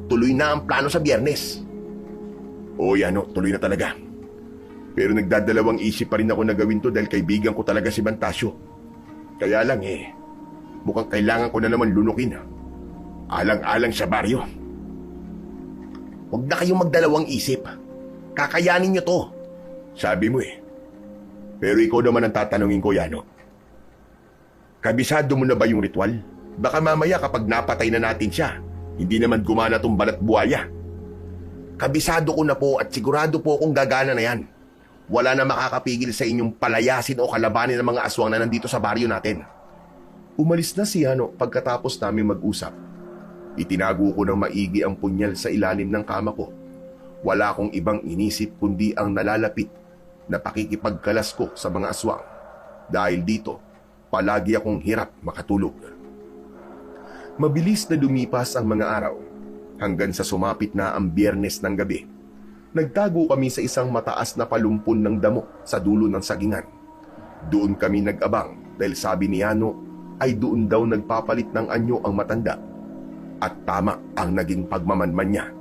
Tuloy na ang plano sa Biyernes. Oo, Yano, tuloy na talaga. Pero nagdadalawang isip pa rin ako na gawin to dahil kaibigan ko talaga si Bantasyo. Kaya lang mukhang kailangan ko na naman lunukin. Alang-alang sa baryo. Huwag na kayong magdalawang isip. Kakayanin nyo to. Sabi mo Pero ikaw naman ang tatanungin ko, Yano. Kabisado mo na ba yung ritual? Baka mamaya kapag napatay na natin siya, hindi naman gumana tong balat buhaya. Kabisado ko na po at sigurado po akong gagana na yan. Wala na makakapigil sa inyong palayasin o kalabanin ng mga aswang na nandito sa baryo natin. Umalis na si Yano pagkatapos namin mag-usap. Itinago ko ng maigi ang punyal sa ilalim ng kama ko. Wala akong ibang inisip kundi ang nalalapit na pakikipagkalas ko sa mga aswang. Dahil dito, palagi akong hirap makatulog. Mabilis na lumipas ang mga araw hanggang sa sumapit na ang Biyernes ng gabi. Nagtago kami sa isang mataas na palumpon ng damo sa dulo ng sagingan. Doon kami nag-abang dahil sabi ni Yano ay doon daw nagpapalit ng anyo ang matanda. At tama ang naging pagmamanman niya.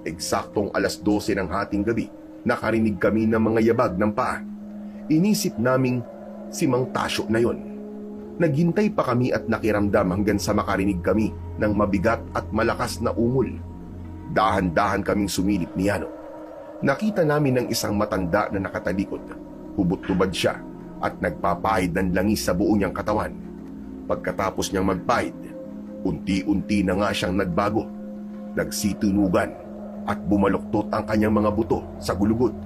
Eksaktong 12:00 ng hating gabi, nakarinig kami ng mga yabag ng paa. Inisip naming si Mang Tasyo na yon. Naghintay pa kami at nakiramdam hanggang sa makarinig kami ng mabigat at malakas na ungol. Dahan-dahan kaming sumilip ni Yano. Nakita namin ng isang matanda na nakatalikod. Hubot-tubad siya at nagpapahid ng langis sa buong niyang katawan. Pagkatapos niyang magpahid, unti-unti na nga siyang nagbago. Nagsitunugan at bumaluktot ang kanyang mga buto sa gulugod.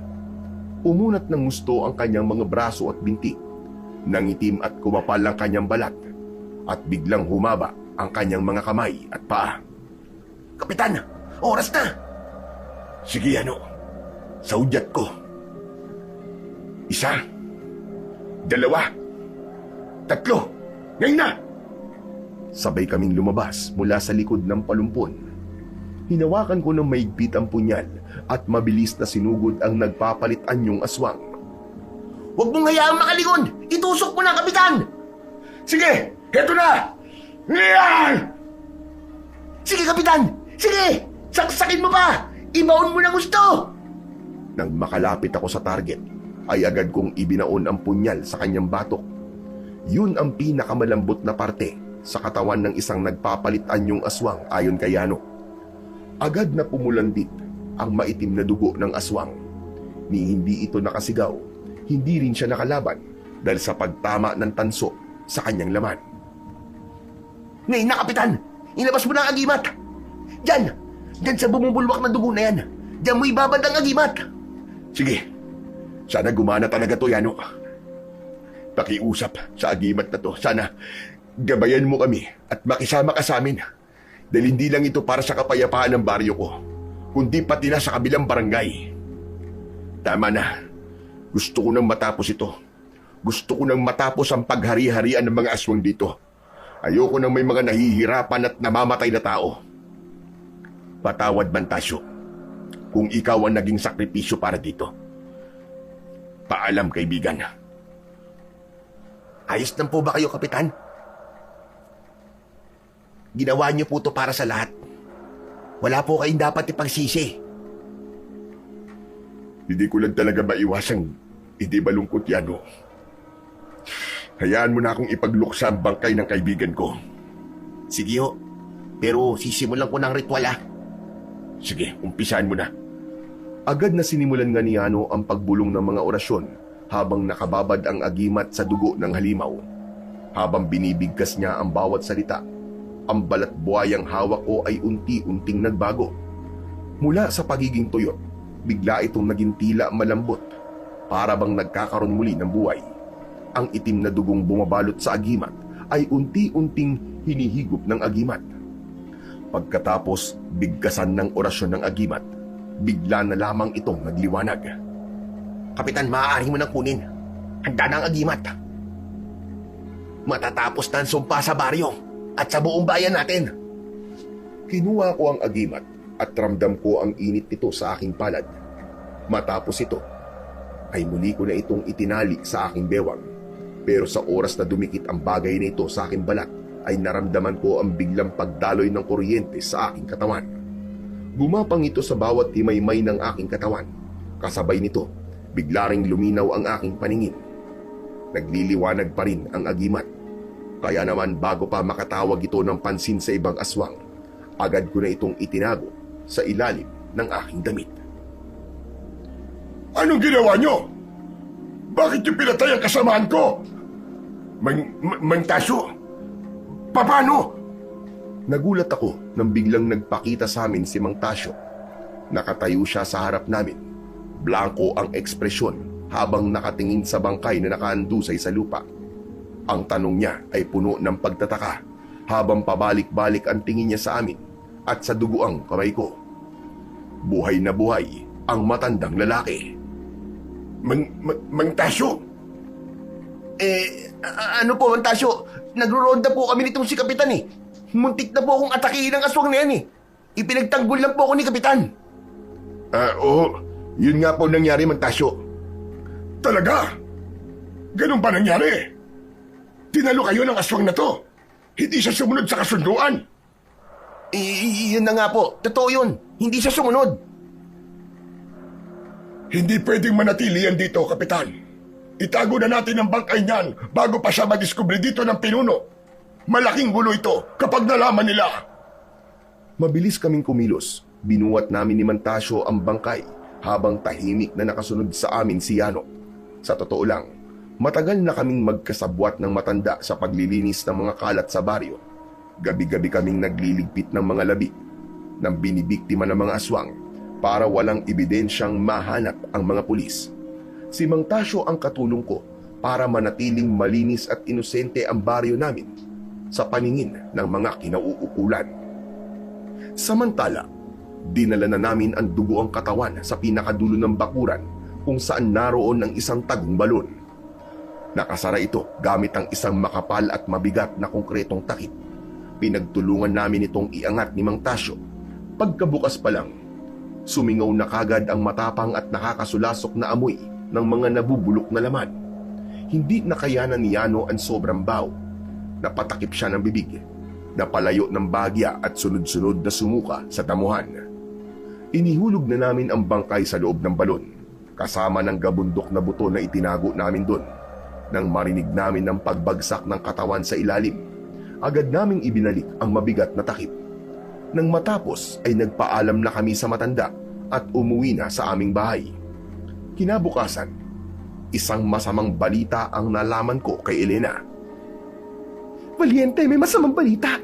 Umunat ng gusto ang kanyang mga braso at binti. Nangitim at kumapal ang kanyang balat at biglang humaba ang kanyang mga kamay at paa. Kapitan, oras na! Sige, Yano. Sa udyat ko. 1, 2, 3. Ngayon na! Sabay kaming lumabas mula sa likod ng palumpon. Hinawakan ko ng maigpit ang punyal at mabilis na sinugod ang nagpapalit anyong aswang. Huwag mong hayaang makalingon! Itusok mo na, Kapitan! Sige! Heto na! Yan! Sige, Kapitan! Sige! Saksakin mo pa! Ibaon mo na gusto! Nang makalapit ako sa target, ay agad kong ibinaon ang punyal sa kanyang batok. Yun ang pinakamalambot na parte sa katawan ng isang nagpapalit anyong aswang ayon kay Yano. Agad na pumulandit ang maitim na dugo ng aswang. Ni hindi ito nakasigaw, hindi rin siya nakalaban dahil sa pagtama ng tanso sa kanyang laman. Ngayon na, Kapitan! Ilabas mo na ang agimat! Diyan! Diyan sa bumubulwak na dugo na yan! Diyan mo ibabad ang agimat! Sige, sana gumana talaga to, Yano. Pakiusap sa agimat na to. Sana gabayan mo kami at makisama ka sa amin. Dahil hindi lang ito para sa kapayapaan ng baryo ko, kundi pati na sa kabilang barangay. Tama na. Gusto ko nang matapos ito. Gusto ko nang matapos ang paghari-harian ng mga aswang dito. Ayoko nang may mga nahihirapan at namamatay na tao. Patawad man, Tasyo, kung ikaw ang naging sakripisyo para dito. Paalam, kaibigan. Ayos lang po ba kayo, Kapitan? Ginawa niyo po ito para sa lahat. Wala po kayong dapat ipagsisi. Hindi ko lang talaga maiwasang hindi malungkot, Yano. Hayaan mo na akong ipagluksa ang bangkay ng kaibigan ko. Sige ho, pero sisimulan ko ng ritual ah. Sige, umpisahan mo na. Agad na sinimulan nga ni Yano ang pagbulong ng mga orasyon habang nakababad ang agimat sa dugo ng halimaw. Habang binibigkas niya ang bawat salita, ang balat buhayang hawak ko ay unti-unting nagbago. Mula sa pagiging tuyot, bigla itong naging tila malambot, para bang nagkakaroon muli ng buhay. Ang itim na dugong bumabalot sa agimat ay unti-unting hinihigop ng agimat. Pagkatapos bigkasan ng orasyon ng agimat, bigla na lamang itong nagliwanag. Kapitan, maaari mo nang kunin. Handa na ang agimat. Matatapos na ang sumpa sa baryo at sa buong bayan natin. Kinuha ko ang agimat at ramdam ko ang init nito sa aking palad. Matapos ito, ay muli ko na itong itinali sa aking bewang. Pero sa oras na dumikit ang bagay na ito sa aking balat, ay naramdaman ko ang biglang pagdaloy ng kuryente sa aking katawan. Gumapang ito sa bawat timaymay ng aking katawan. Kasabay nito, bigla ring luminaw ang aking paningin. Nagliliwanag pa rin ang agimat. Kaya naman bago pa makatawag ito ng pansin sa ibang aswang, agad ko na itong itinago sa ilalim ng aking damit. Anong ginawa nyo? Bakit yung pinatay ang kasamaan ko? Mang Tasyo? Paano? Nagulat ako nang biglang nagpakita sa amin si Mang Tasyo. Nakatayo siya sa harap namin. Blanko ang ekspresyon habang nakatingin sa bangkay na nakaandusay sa lupa. Ang tanong niya ay puno ng pagtataka habang pabalik-balik ang tingin niya sa amin at sa duguang kamay ko. Buhay na buhay ang matandang lalaki. Mang Tasyo? Ano po, Mang Tasyo? Nagro-ronda po kami nitong si Kapitan eh. Muntik na po akong atakihin ng aswang na yan eh. Ipinagtanggol lang po ako ni Kapitan. Oo. Yun nga po nangyari, Mang Tasyo. Talaga? Ganun ba nangyari? Tinalo kayo ng aswang na to. Hindi siya sumunod sa kasunduan. Yun na nga po. Totoo yun. Hindi siya sumunod. Hindi pwedeng manatili yan dito, Kapitan. Itago na natin ang bangkay niyan bago pa siya madiskubre dito ng pinuno. Malaking gulo ito kapag nalaman nila. Mabilis kaming kumilos. Binuwat namin ni Mantasio ang bangkay habang tahimik na nakasunod sa amin si Yano. Sa totoo lang, matagal na kaming magkasabwat ng matanda sa paglilinis ng mga kalat sa baryo. Gabi-gabi kaming nagliligpit ng mga labi ng binibiktima ng mga aswang para walang ebidensyang mahanap ang mga pulis. Si Mang Tasio ang katulong ko para manatiling malinis at inosente ang baryo namin sa paningin ng mga kinauukulan. Samantala, dinala na namin ang dugo ang katawan sa pinakadulo ng bakuran kung saan naroon ang isang tagong balon. Nakasara ito gamit ang isang makapal at mabigat na konkretong takip. Pinagtulungan namin itong iangat ni Mang Tasio. Pagkabukas pa lang, sumingaw na kagad ang matapang at nakakasulasok na amoy ng mga nabubulok na laman. Hindi nakayanan ni Yano ang sobrang baw. Napatakip siya ng bibig, napalayo ng bagya at sunod-sunod na sumuka sa damuhan. Inihulog na namin ang bangkay sa loob ng balon, kasama ng gabundok na buto na itinago namin doon. Nang marinig namin ang pagbagsak ng katawan sa ilalim, agad naming ibinalik ang mabigat na takip. Nang matapos ay nagpaalam na kami sa matanda at umuwi na sa aming bahay. Kinabukasan, isang masamang balita ang nalaman ko kay Elena. Valiente, may masamang balita.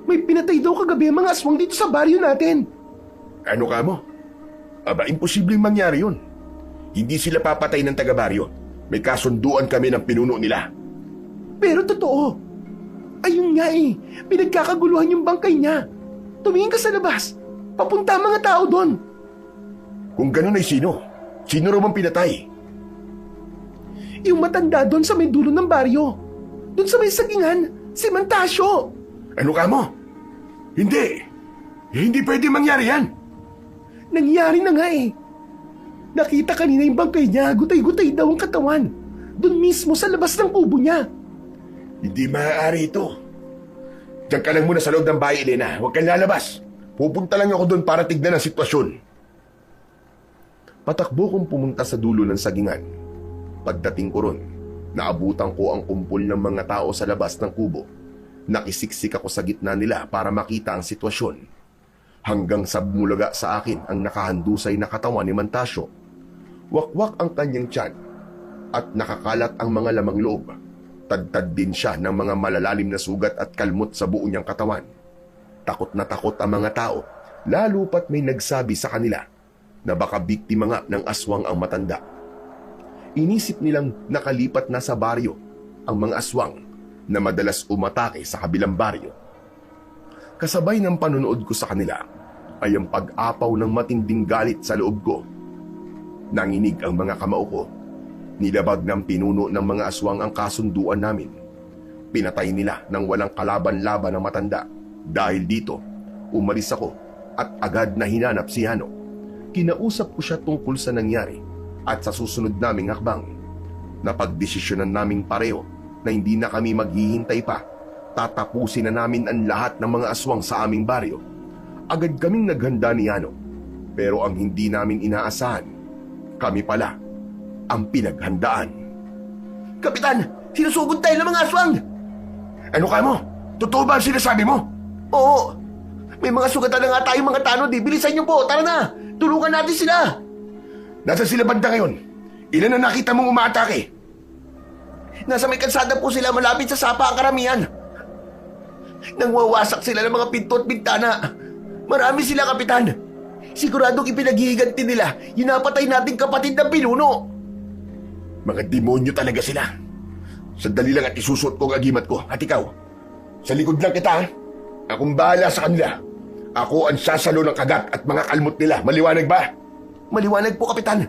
May pinatay daw kagabi ang mga aswang dito sa baryo natin. Ano ka mo? Aba, imposibleng mangyari yun. Hindi sila papatay ng taga-baryo. May kasunduan kami ng pinuno nila. Pero totoo. Ayun nga eh, pinagkakaguluhan yung bangkay niya. Tumingin ka sa labas. Papunta ang mga tao doon. Kung ganun ay sino? Sino raw ang pinatay? Yung matanda doon sa may dulo ng baryo. Doon sa may sagingan, si Mantasio. Ano ka mo? Hindi. Hindi pwede mangyari yan. Nangyari na nga eh. Nakita kanina yung bangkay niya, gutay-gutay daw ang katawan. Doon mismo sa labas ng kubo niya. Hindi maaari ito. Diyan ka lang muna sa loob ng bahay, Elena. Huwag kang lalabas. Pupunta lang ako doon para tignan ang sitwasyon. Patakbo kong pumunta sa dulo ng sagingan. Pagdating ko ron, naabutan ko ang kumpol ng mga tao sa labas ng kubo. Nakisiksik ako sa gitna nila para makita ang sitwasyon. Hanggang sa bumulaga sa akin ang nakahandusay na katawan ni Mantasio. Wakwak ang kanyang tiyan at nakakalat ang mga lamang loob. Tadtad din siya ng mga malalalim na sugat at kalmot sa buo niyang katawan. Takot na takot ang mga tao, lalo pat may nagsabi sa kanila na baka biktima nga ng aswang ang matanda. Inisip nilang nakalipat na sa baryo ang mga aswang na madalas umatake sa kabilang baryo. Kasabay ng panonood ko sa kanila ay ang pag-apaw ng matinding galit sa loob ko. Nanginig ang mga kamao ko. Nilabag ng pinuno ng mga aswang ang kasunduan namin. Pinatay nila nang walang kalaban-laban ng matanda. Dahil dito, umalis ako at agad na hinanap si Yano. Kinausap ko siya tungkol sa nangyari at sa susunod naming hakbang. Napagdesisyonan naming pareho na hindi na kami maghihintay pa. Tatapusin na namin ang lahat ng mga aswang sa aming baryo. Agad kaming naghanda ni Yano. Pero ang hindi namin inaasahan, kami pala ang pinaghandaan. Kapitan, sinusugod tayo ng mga aswang! Ano ka mo? Totoo ba ang sinasabi mo? Oo, may mga sugatan na nga tayong mga tanod. Bilisan niyo po, tara na! Tulungan natin sila! Nasaan sila banda ngayon? Ilan na nakita mong umaatake? Nasa may kalsada po sila, malapit sa sapa ang karamihan. Nangwawasak sila ng mga pinto at bintana. Marami sila, Kapitan. Siguradong ipinaghihiganti nila yung napatay nating kapatid na pinuno. Mga demonyo talaga sila. Sandali lang at isusuot ko ang agimat ko. At ikaw, sa likod lang kita, ha? Akong bahala sa kanila. Ako ang sasalo ng kagat at mga kalmot nila. Maliwanag ba? Maliwanag po, Kapitan.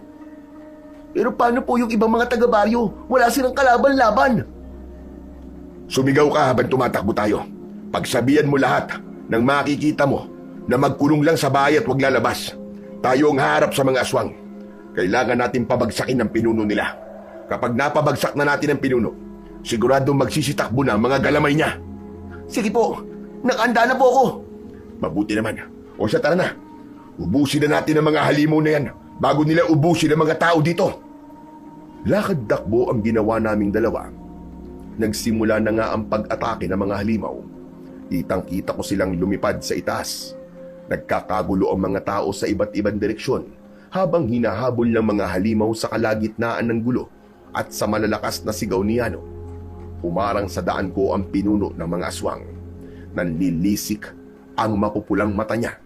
Pero paano po yung ibang mga taga-baryo? Wala silang kalaban-laban. Sumigaw ka habang tumatakbo tayo. Pagsabihan mo lahat ng makikita mo na magkulong lang sa bahay at huwag lalabas. Tayo ang haharap sa mga aswang. Kailangan natin pabagsakin ang pinuno nila. Kapag napabagsak na natin ang pinuno, siguradong magsisitakbo na ang mga galamay niya. Sige po, nakahanda na po ako. Mabuti naman. O siya, tara na. Ubusin na natin ang mga halimaw na yan bago nila ubusin ang mga tao dito. Lakad-dakbo ang ginawa naming dalawa. Nagsimula na nga ang pag-atake ng mga halimaw. Kitang-kita ko silang lumipad sa itaas. Nagkakagulo ang mga tao sa iba't ibang direksyon habang hinahabol ng mga halimaw sa kalagitnaan ng gulo at sa malalakas na sigaw ni Yano. Humarang sa daan ko ang pinuno ng mga aswang. Nanlilisik ang mapupulang mata niya.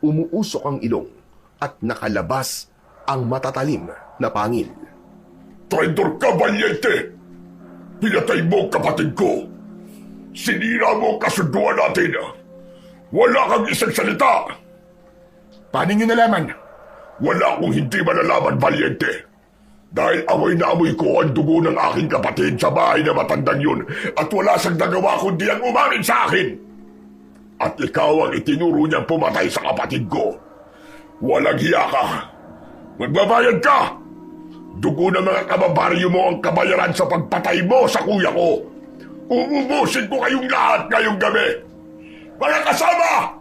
Umuusok ang ilong at nakalabas ang matatalim na pangil. Traidor ka, Valiente! Pinatay mo ang kapatid ko! Sinira mo ang kasunduan natin! Wala kang isang salita! Paano niyo nalaman? Wala akong hindi malalaman, Valiente! Dahil amoy na amoy ko ang dugo ng aking kapatid sa bahay na matandang yun at wala siyang nagawa kundi ang umamin sa akin! At ikaw ang itinuro niyang pumatay sa kapatid ko! Walang hiya ka! Magbabayad ka! Dugo ng mga kababaryo mo ang kabayaran sa pagpatay mo sa kuya ko! Uubusin ko kayong lahat ngayong gabi! Mga kasama!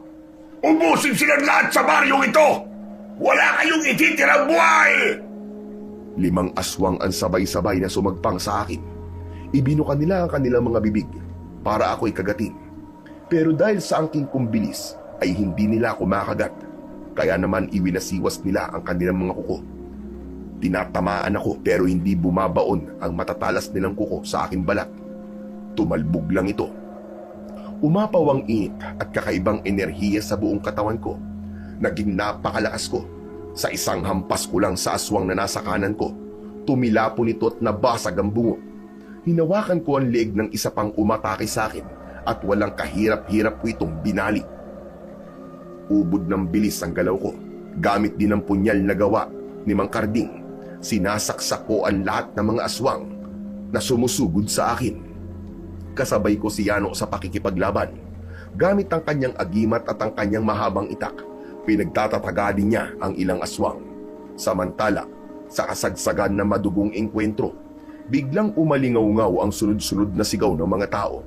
Ubusin silang lahat sa baryong ito! Wala kayong ititirang buhay! 5 aswang ang sabay-sabay na sumagpang sa akin. Ibinuka nila ang kanilang mga bibig para ako'y kagatin. Pero dahil sa angking kumbilis ay hindi nila ako makagat. Kaya naman iwinasiwas nila ang kanilang mga kuko. Tinatamaan ako pero hindi bumabaon ang matatalas nilang kuko sa aking balat. Tumalbog lang ito. Umapaw ang init at kakaibang enerhiya sa buong katawan ko. Naging napakalakas ko. Sa isang hampas ko lang sa aswang na nasa kanan ko, tumilapon ito at nabasag ang bungo. Hinawakan ko ang leeg ng isa pang umatake sa akin at walang kahirap-hirap ko itong binali. Ubod ng bilis ang galaw ko. Gamit din ang punyal na gawa ni Mang Karding. Sinasaksak ko ang lahat ng mga aswang na sumusugod sa akin. Kasabay ko si Yano sa pakikipaglaban. Gamit ang kanyang agimat at ang kanyang mahabang itak, pinagtatatagadin niya ang ilang aswang. Samantala, sa kasagsagan na madugong engkwentro, biglang umalingaw-ngaw ang sunod-sunod na sigaw ng mga tao.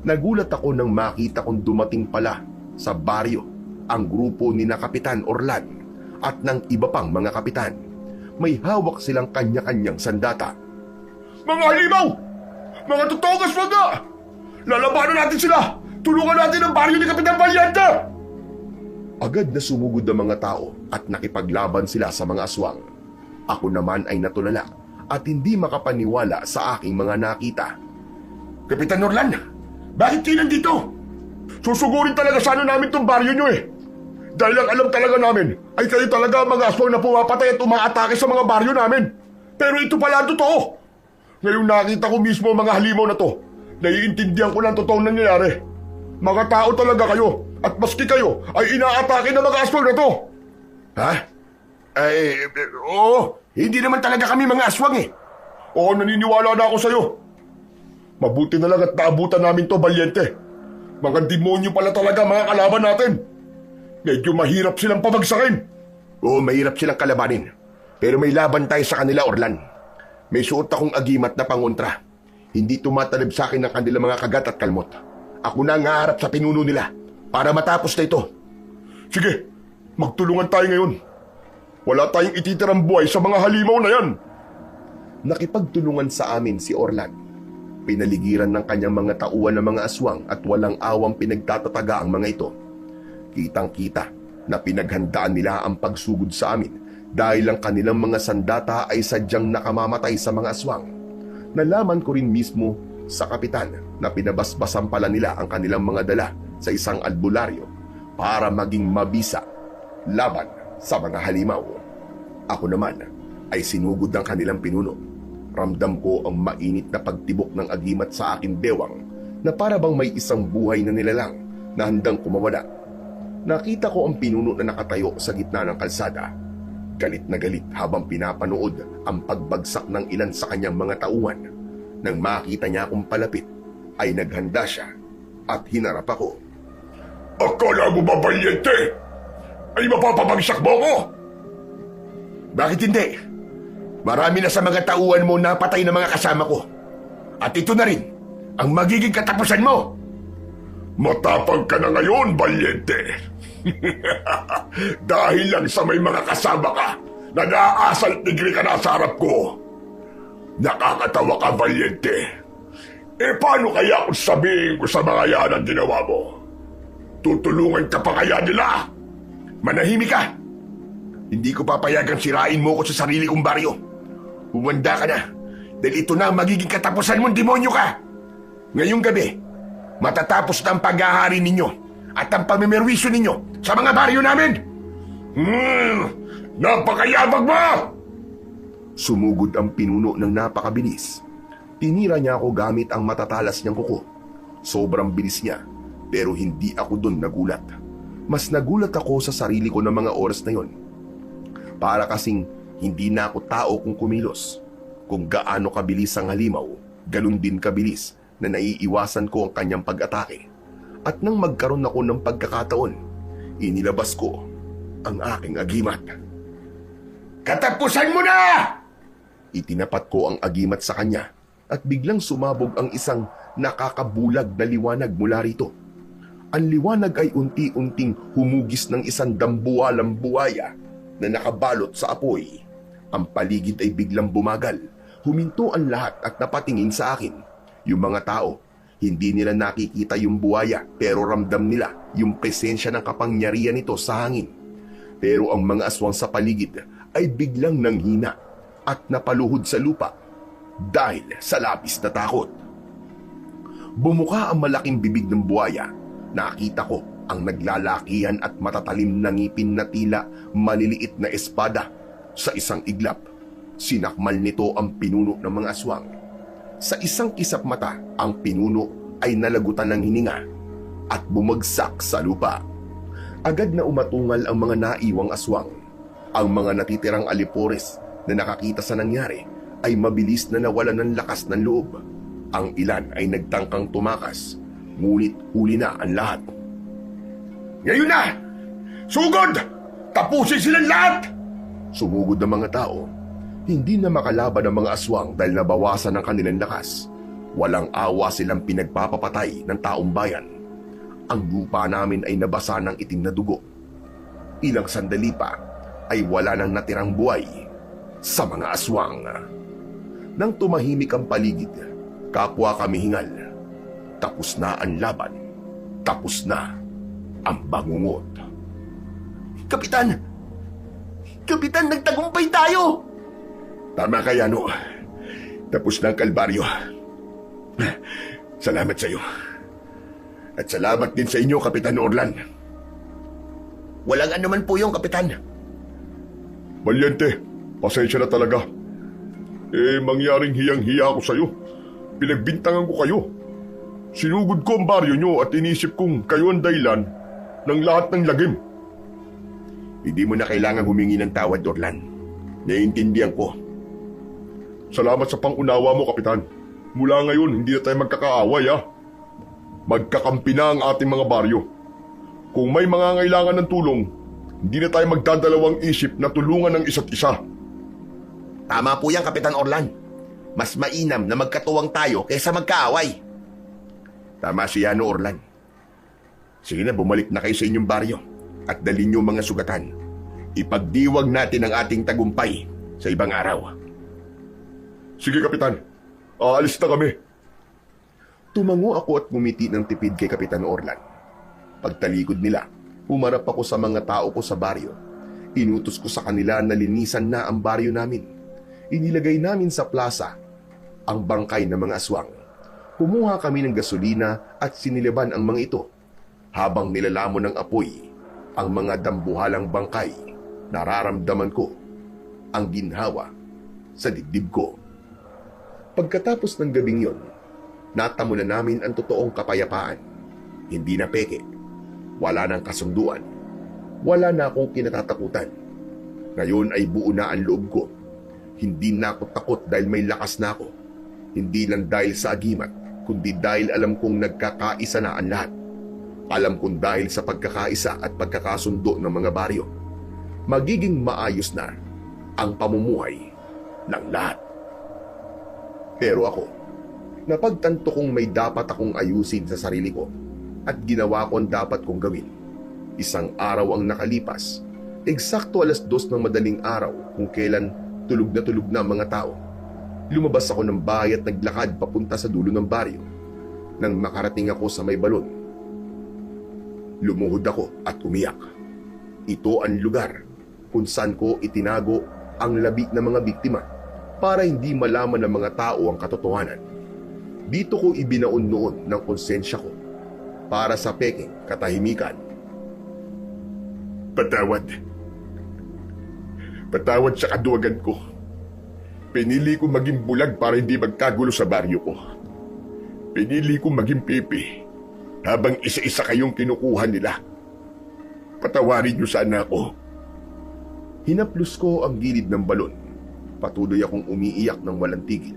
Nagulat ako nang makita kong dumating pala sa baryo ang grupo ni na Kapitan Orlan at ng iba pang mga kapitan. May hawak silang kanya-kanyang sandata. Mga halimaw! Mga totoong aswang! Lalabanan natin sila! Tulungan natin ang baryo ni Kapitan Valiente! Agad na sumugod ang mga tao at nakipaglaban sila sa mga aswang. Ako naman ay natulala at hindi makapaniwala sa aking mga nakita. Kapitan Orlan, bakit kayo nandito? Susugurin talaga sana namin tong baryo nyo eh. Dahil ang alam talaga namin ay kayo talaga ang mga aswang na pumapatay at umaatake sa mga baryo namin. Pero ito pala ang totoo. Ngayong nakita ko mismo ang mga halimaw na to, naiintindihan ko ng totoong nangyayari. Mga tao talaga kayo at maski kayo ay inaatake ng mga aswang na to. Ha? Oo, hindi naman talaga kami mga aswang eh. Oo, naniniwala na ako sa'yo. Mabuti na lang at naabutan namin to, Valiente. Mga demonyo pala talaga mga kalaban natin. Medyo mahirap silang pabagsakin. Oo, mahirap silang kalabanin. Pero may laban tayo sa kanila, Orlan. May suot akong agimat na pangontra. Hindi tumatalib sa akin ang kanilang mga kagat at kalmot. Ako na ang haharap sa pinuno nila para matapos na ito. Sige, magtulungan tayo ngayon. Wala tayong ititirang buhay sa mga halimaw na yan. Nakipagtulungan sa amin si Orlan. Pinaligiran ng kanyang mga tauhan ng mga aswang at walang awang pinagtatataga ang mga ito. Kitang-kita na pinaghandaan nila ang pagsugod sa amin dahil ang kanilang mga sandata ay sadyang nakamamatay sa mga aswang. Nalaman ko rin mismo sa kapitan na pinabasbasan pala nila ang kanilang mga dala sa isang albularyo para maging mabisa laban sa mga halimaw. Ako naman ay sinugod ng kanilang pinuno. Ramdam ko ang mainit na pagtibok ng agimat sa aking bewang na para bang may isang buhay na nilalang na handang kumawala. Nakita ko ang pinuno na nakatayo sa gitna ng kalsada. Galit na galit habang pinapanood ang pagbagsak ng ilan sa kanyang mga tauhan. Nang makita niya akong palapit, ay naghanda siya at hinarap ako. Akala mo ba, Valiente? Ay mapapabagsak mo ko? Bakit hindi? Marami na sa mga tauhan mo napatay na mga kasama ko. At ito na rin ang magiging katapusan mo. Matapang ka na ngayon, Valiente. Dahil lang sa may mga kasama ka, nag-aasal tigre ka na sa harap ko. Nakakatawa ka, Valiente. Paano kaya kung sabihin ko sa mga yan ang ginawa mo? Tutulungan ka pa kaya nila? Manahimik ka! Hindi ko papayagang sirain mo ko sa sarili kong baryo. Humanda ka na, dahil ito na ang magiging katapusan mong demonyo ka! Ngayong gabi, matatapos na ang paghahari ninyo at ang pamimerwisyo ninyo sa mga baryo namin! Napakayabag mo! Sumugod ang pinuno ng napakabilis. Tinira niya ako gamit ang matatalas niyang kuko. Sobrang bilis niya, pero hindi ako doon nagulat. Mas nagulat ako sa sarili ko ng mga oras na yon. Para kasing hindi na ako tao kung kumilos. Kung gaano kabilis ang halimaw, ganun din kabilis na naiiwasan ko ang kanyang pag-atake. At nang magkaroon ako ng pagkakataon, inilabas ko ang aking agimat. Katapusan mo na! Itinapat ko ang agimat sa kanya at biglang sumabog ang isang nakakabulag na liwanag mula rito. Ang liwanag ay unti-unting humugis ng isang dambuhalang buhaya na nakabalot sa apoy. Ang paligid ay biglang bumagal. Huminto ang lahat at napatingin sa akin. Yung mga tao, hindi nila nakikita yung buhaya pero ramdam nila yung presensya ng kapangyarihan nito sa hangin. Pero ang mga aswang sa paligid ay biglang nanghina at napaluhod sa lupa dahil sa labis na takot. Bumuka ang malaking bibig ng buhaya. Nakita ko ang naglalakihan at matatalim na ngipin na tila maliliit na espada. Sa isang iglap, sinakmal nito ang pinuno ng mga aswang. Sa isang kisap mata, ang pinuno ay nalagutan ng hininga at bumagsak sa lupa. Agad na umatungal ang mga naiwang aswang. Ang mga natitirang alipores na nakakita sa nangyari ay mabilis na nawalan ng lakas ng loob. Ang ilan ay nagtangkang tumakas, ngunit huli na ang lahat. Ngayon na! Sugod! Tapusin silang lahat! Sumugod ng mga tao. Hindi na makalaban ang mga aswang dahil nabawasan ang kanilang lakas. Walang awa silang pinagpapapatay ng taong bayan. Ang lupa namin ay nabasa ng itim na dugo. Ilang sandali pa ay wala nang natirang buhay sa mga aswang. Nang tumahimik ang paligid, kapwa kami hingal. Tapos na ang laban. Tapos na ang bangungot. Kapitan! Kapitan, nagtagumpay tayo! Tama ka, Yano. Tapos na ang kalbaryo. Salamat sa iyo. At salamat din sa inyo, Kapitan Orlan. Walang anuman po yung Kapitan. Valiente, pasensya na talaga. Mangyaring hiyang-hiya ako sa iyo. Pinagbintangan ko kayo. Sinugod ko ang baryo nyo at inisip kong kayo ang dahilan ng lahat ng lagim. Hindi mo na kailangan humingi ng tawad, Orlan. Naiintindihan ko. Salamat sa pangunawa mo, Kapitan. Mula ngayon, hindi na tayo magkakaaway, ha? Magkakampi na ang ating mga baryo. Kung may mga ngailangan ng tulong, hindi na tayo magdadalawang isip na tulungan ng isa't isa. Tama po yan, Kapitan Orlan. Mas mainam na magkatuwang tayo kaysa magkaaway. Tama si Yano, Orlan. Sige na, bumalik na kayo sa inyong baryo at dalhin niyo mga sugatan. Ipagdiwag natin ang ating tagumpay sa ibang araw. Sige, Kapitan. Aalis na kami. Tumango ako at ngumiti ng tipid kay Kapitan Orlan. Pagtalikod nila, humarap ako sa mga tao ko sa baryo. Inutos ko sa kanila na linisan na ang baryo namin. Inilagay namin sa plaza ang bangkay ng mga aswang. Kumuha kami ng gasolina at siniliban ang mga ito. Habang nilalamon ng apoy ang mga dambuhalang bangkay, nararamdaman ko ang ginhawa sa dibdib ko. Pagkatapos ng gabing yon, natamo na namin ang totoong kapayapaan. Hindi na peke. Wala nang kasunduan. Wala na akong kinatatakutan. Ngayon ay buo na ang loob ko. Hindi na ako takot dahil may lakas na ako. Hindi lang dahil sa agimat, kundi dahil alam kong nagkakaisa na ang lahat. Alam kong dahil sa pagkakaisa at pagkakasundo ng mga baryo, magiging maayos na ang pamumuhay ng lahat. Pero ako, napagtanto kong may dapat akong ayusin sa sarili ko at ginawa ko ang dapat kong gawin. Isang araw ang nakalipas, eksakto 2:00 ng madaling araw kung kailan tulog na ang mga tao. Lumabas ako ng bahay at naglakad papunta sa dulo ng baryo. Nang makarating ako sa may balon, lumuhod ako at umiyak. Ito ang lugar kung saan ko itinago ang labi ng mga biktima para hindi malaman ng mga tao ang katotohanan. Dito ko ibinaon noon ng konsensya ko para sa peking katahimikan. Patawad. Patawad sa kaduwagan ko. Pinili ko maging bulag para hindi magkagulo sa baryo ko. Pinili ko maging pipi habang isa-isa kayong kinukuha nila. Patawarin niyo sana ako. Hinaplos ko ang gilid ng balon. Patuloy akong umiiyak ng walang tigil.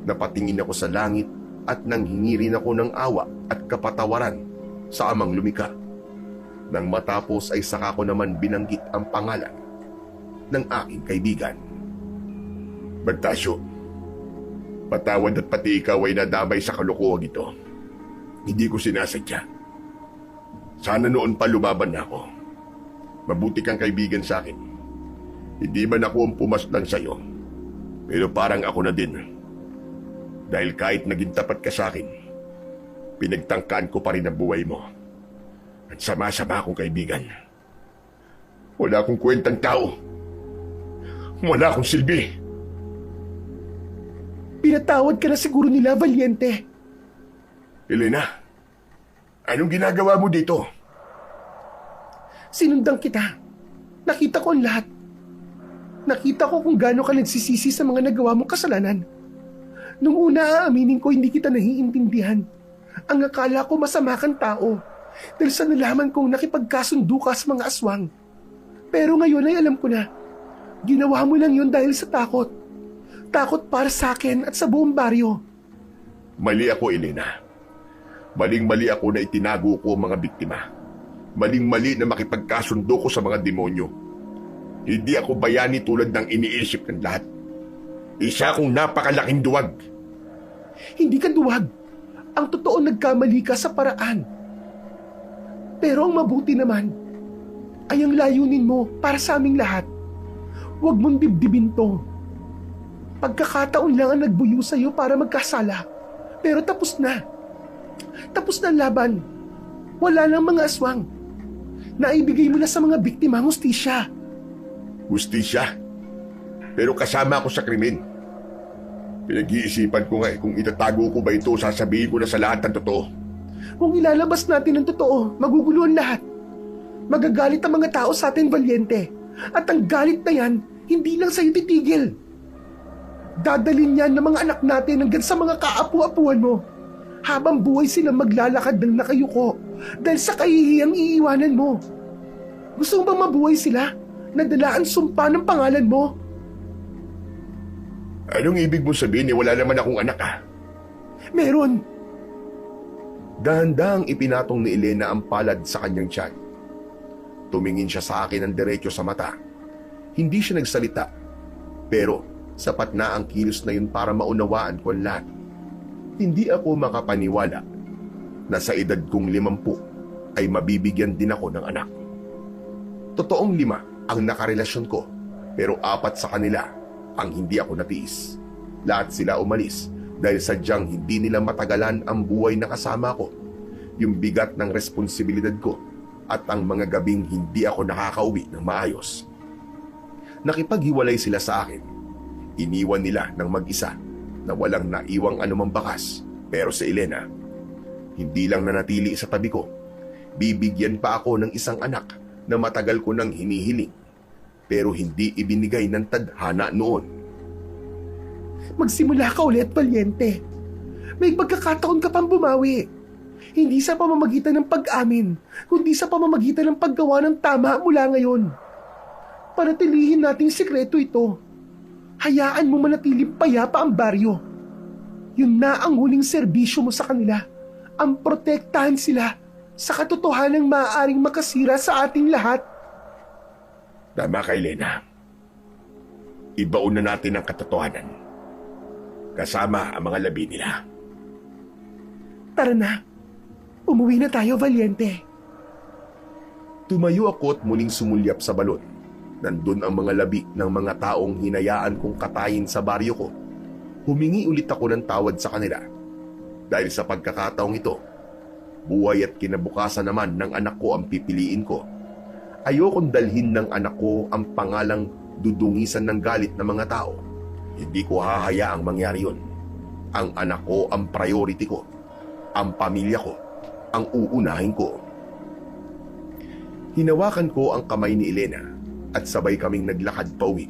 Napatingin ako sa langit at nanghingi rin ako ng awa at kapatawaran sa amang lumikha. Nang matapos ay saka ko naman binanggit ang pangalan ng aking kaibigan. Bagtasyo, patawad at pati ikaw ay nadamay sa kalokohan ito. Hindi ko sinasadya. Sana noon pa lumaban na ako. Mabuti kang kaibigan sa akin. Hindi man ako ang pumaslang sa'yo, pero parang ako na din. Dahil kahit naging tapat ka sa akin, pinagtangkaan ko pa rin ang buhay mo. At sama-sama akong kaibigan. Wala akong kwentang tao. Wala akong silbi. Pinatawad ka na siguro nila, Valiente. Elena, anong ginagawa mo dito? Sinundan kita. Nakita ko ang lahat. Nakita ko kung gaano ka nagsisisi sa mga nagawa mong kasalanan. Nung una, aaminin ko hindi kita naiintindihan. Ang akala ko masama kang tao dahil sa nalaman kong nakipagkasundo ka sa mga aswang. Pero ngayon ay alam ko na, ginawa mo lang yun dahil sa takot. Takot para sa akin at sa buong baryo. Mali ako, Elena. Maling-mali ako na itinago ko ang mga biktima. Maling-mali na makipagkasundo ko sa mga demonyo. Hindi ako bayani tulad ng iniisip ng lahat. Isa akong napakalaking duwag. Hindi ka duwag. Ang totoo, nagkamali ka sa paraan. Pero ang mabuti naman ay ang layunin mo para sa aming lahat. Huwag mong dibdibin to. Pagkakataon lang ang nagbuyo sa'yo para magkasala. Pero tapos na. Tapos na ang laban. Wala nang mga aswang. Naibigay mo na sa mga biktima ang hustisya. Hustisya? Pero kasama ako sa krimen. Pinag-iisipan ko nga kung itatago ko ba ito, sasabihin ko na sa lahat ng totoo. Kung ilalabas natin ang totoo, magugulo ang lahat. Magagalit ang mga tao sa atin, Valiente. At ang galit na yan, hindi lang sa'yo titigil. Dadalhin yan ng mga anak natin hanggang sa mga kaapu-apuan mo. Habang buhay silang maglalakad ng nakayuko dahil sa kahihiyang iiwanan mo. Gusto mo bang mabuhay sila? Nadala ang sumpa ng pangalan mo? Anong ibig mo sabihin? Wala naman akong anak, ha? Meron. Dahan-dahang ipinatong ni Elena ang palad sa kanyang tiyan. Tumingin siya sa akin ng diretso sa mata. Hindi siya nagsalita. Pero sapat na ang kilos na yun para maunawaan ko ang lahat. Hindi ako makapaniwala na sa edad kong 50 ay mabibigyan din ako ng anak. Totoong 5 ang nakarelasyon ko, pero 4 sa kanila ang hindi ako natiis. Lahat sila umalis dahil sadyang hindi nila matagalan ang buhay na kasama ko, yung bigat ng responsibilidad ko at ang mga gabing hindi ako nakakauwi ng maayos. Nakipaghiwalay sila sa akin. Iniwan nila ng mag-isa na walang naiwang anumang bakas. Pero si Elena, hindi lang nanatili sa tabi ko. Bibigyan pa ako ng isang anak na matagal ko nang hinihiling, pero hindi ibinigay ng tadhana noon. Magsimula ka ulit, Valiente. May pagkakataon ka pang bumawi. Hindi sa pamamagitan ng pag-amin, kundi sa pamamagitan ng paggawa ng tama mula ngayon. Panatilihin nating sikreto ito. Hayaan mo manatiling payapa ang baryo. Yun na ang huling serbisyo mo sa kanila. Ang protektahan sila sa katotohanang maaaring makasira sa ating lahat. Tama ka, Elena. Ibaon na natin ang katotohanan. Kasama ang mga labi nila. Tara na. Umuwi na tayo, Valiente. Tumayo ako at muling sumulyap sa balon. Nandun ang mga labi ng mga taong hinayaan kong katayin sa baryo ko. Humingi ulit ako ng tawad sa kanila. Dahil sa pagkakataong ito, buhay at kinabukasan naman ng anak ko ang pipiliin ko. Ayokong dalhin ng anak ko ang pangalang dudungisan ng galit ng mga tao. Hindi ko hahayaang mangyari yun. Ang anak ko ang priority ko. Ang pamilya ko ang uunahin ko. Hinawakan ko ang kamay ni Elena at sabay kaming naglakad pauwi.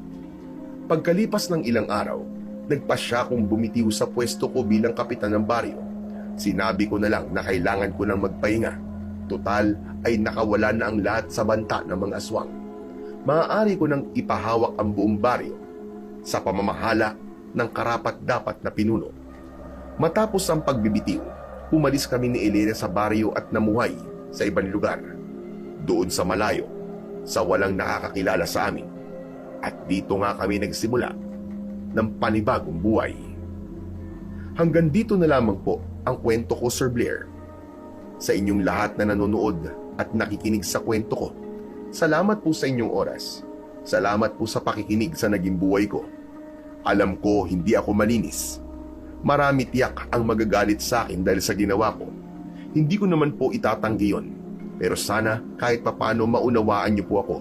Pagkalipas ng ilang araw, nagpasya kong bumitiw sa pwesto ko bilang kapitan ng baryo. Sinabi ko na lang na kailangan ko nang magpahinga. Total ay nakawala na ang lahat sa banta ng mga aswang. Maaari ko nang ipahawak ang buong baryo sa pamamahala ng karapat-dapat na pinuno. Matapos ang pagbibitiw, umalis kami ni Elena sa baryo at namuhay sa ibang lugar. Doon sa malayo, sa walang nakakakilala sa amin. At dito nga kami nagsimula ng panibagong buhay. Hanggang dito na lamang po ang kwento ko, Sir Blair. Sa inyong lahat na nanonood at nakikinig sa kwento ko, salamat po sa inyong oras. Salamat po sa pakikinig sa naging buhay ko. Alam ko hindi ako malinis. Marami tiyak ang magagalit sa akin dahil sa ginawa ko. Hindi ko naman po itatanggi yon. Pero sana kahit papano maunawaan niyo po ako.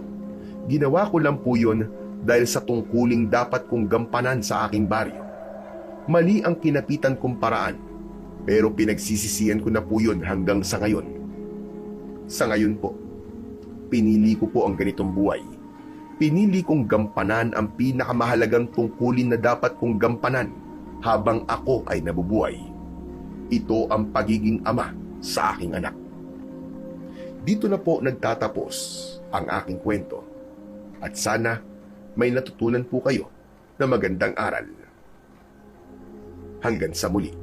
Ginawa ko lang po yun dahil sa tungkuling dapat kong gampanan sa aking baryo. Mali ang kinapitan kong paraan, pero pinagsisisihan ko na po yun hanggang sa ngayon. Sa ngayon po, pinili ko po ang ganitong buhay. Pinili kong gampanan ang pinakamahalagang tungkulin na dapat kong gampanan habang ako ay nabubuhay. Ito ang pagiging ama sa aking anak. Dito na po nagtatapos ang aking kwento at sana may natutunan po kayo na magandang aral. Hanggang sa muli.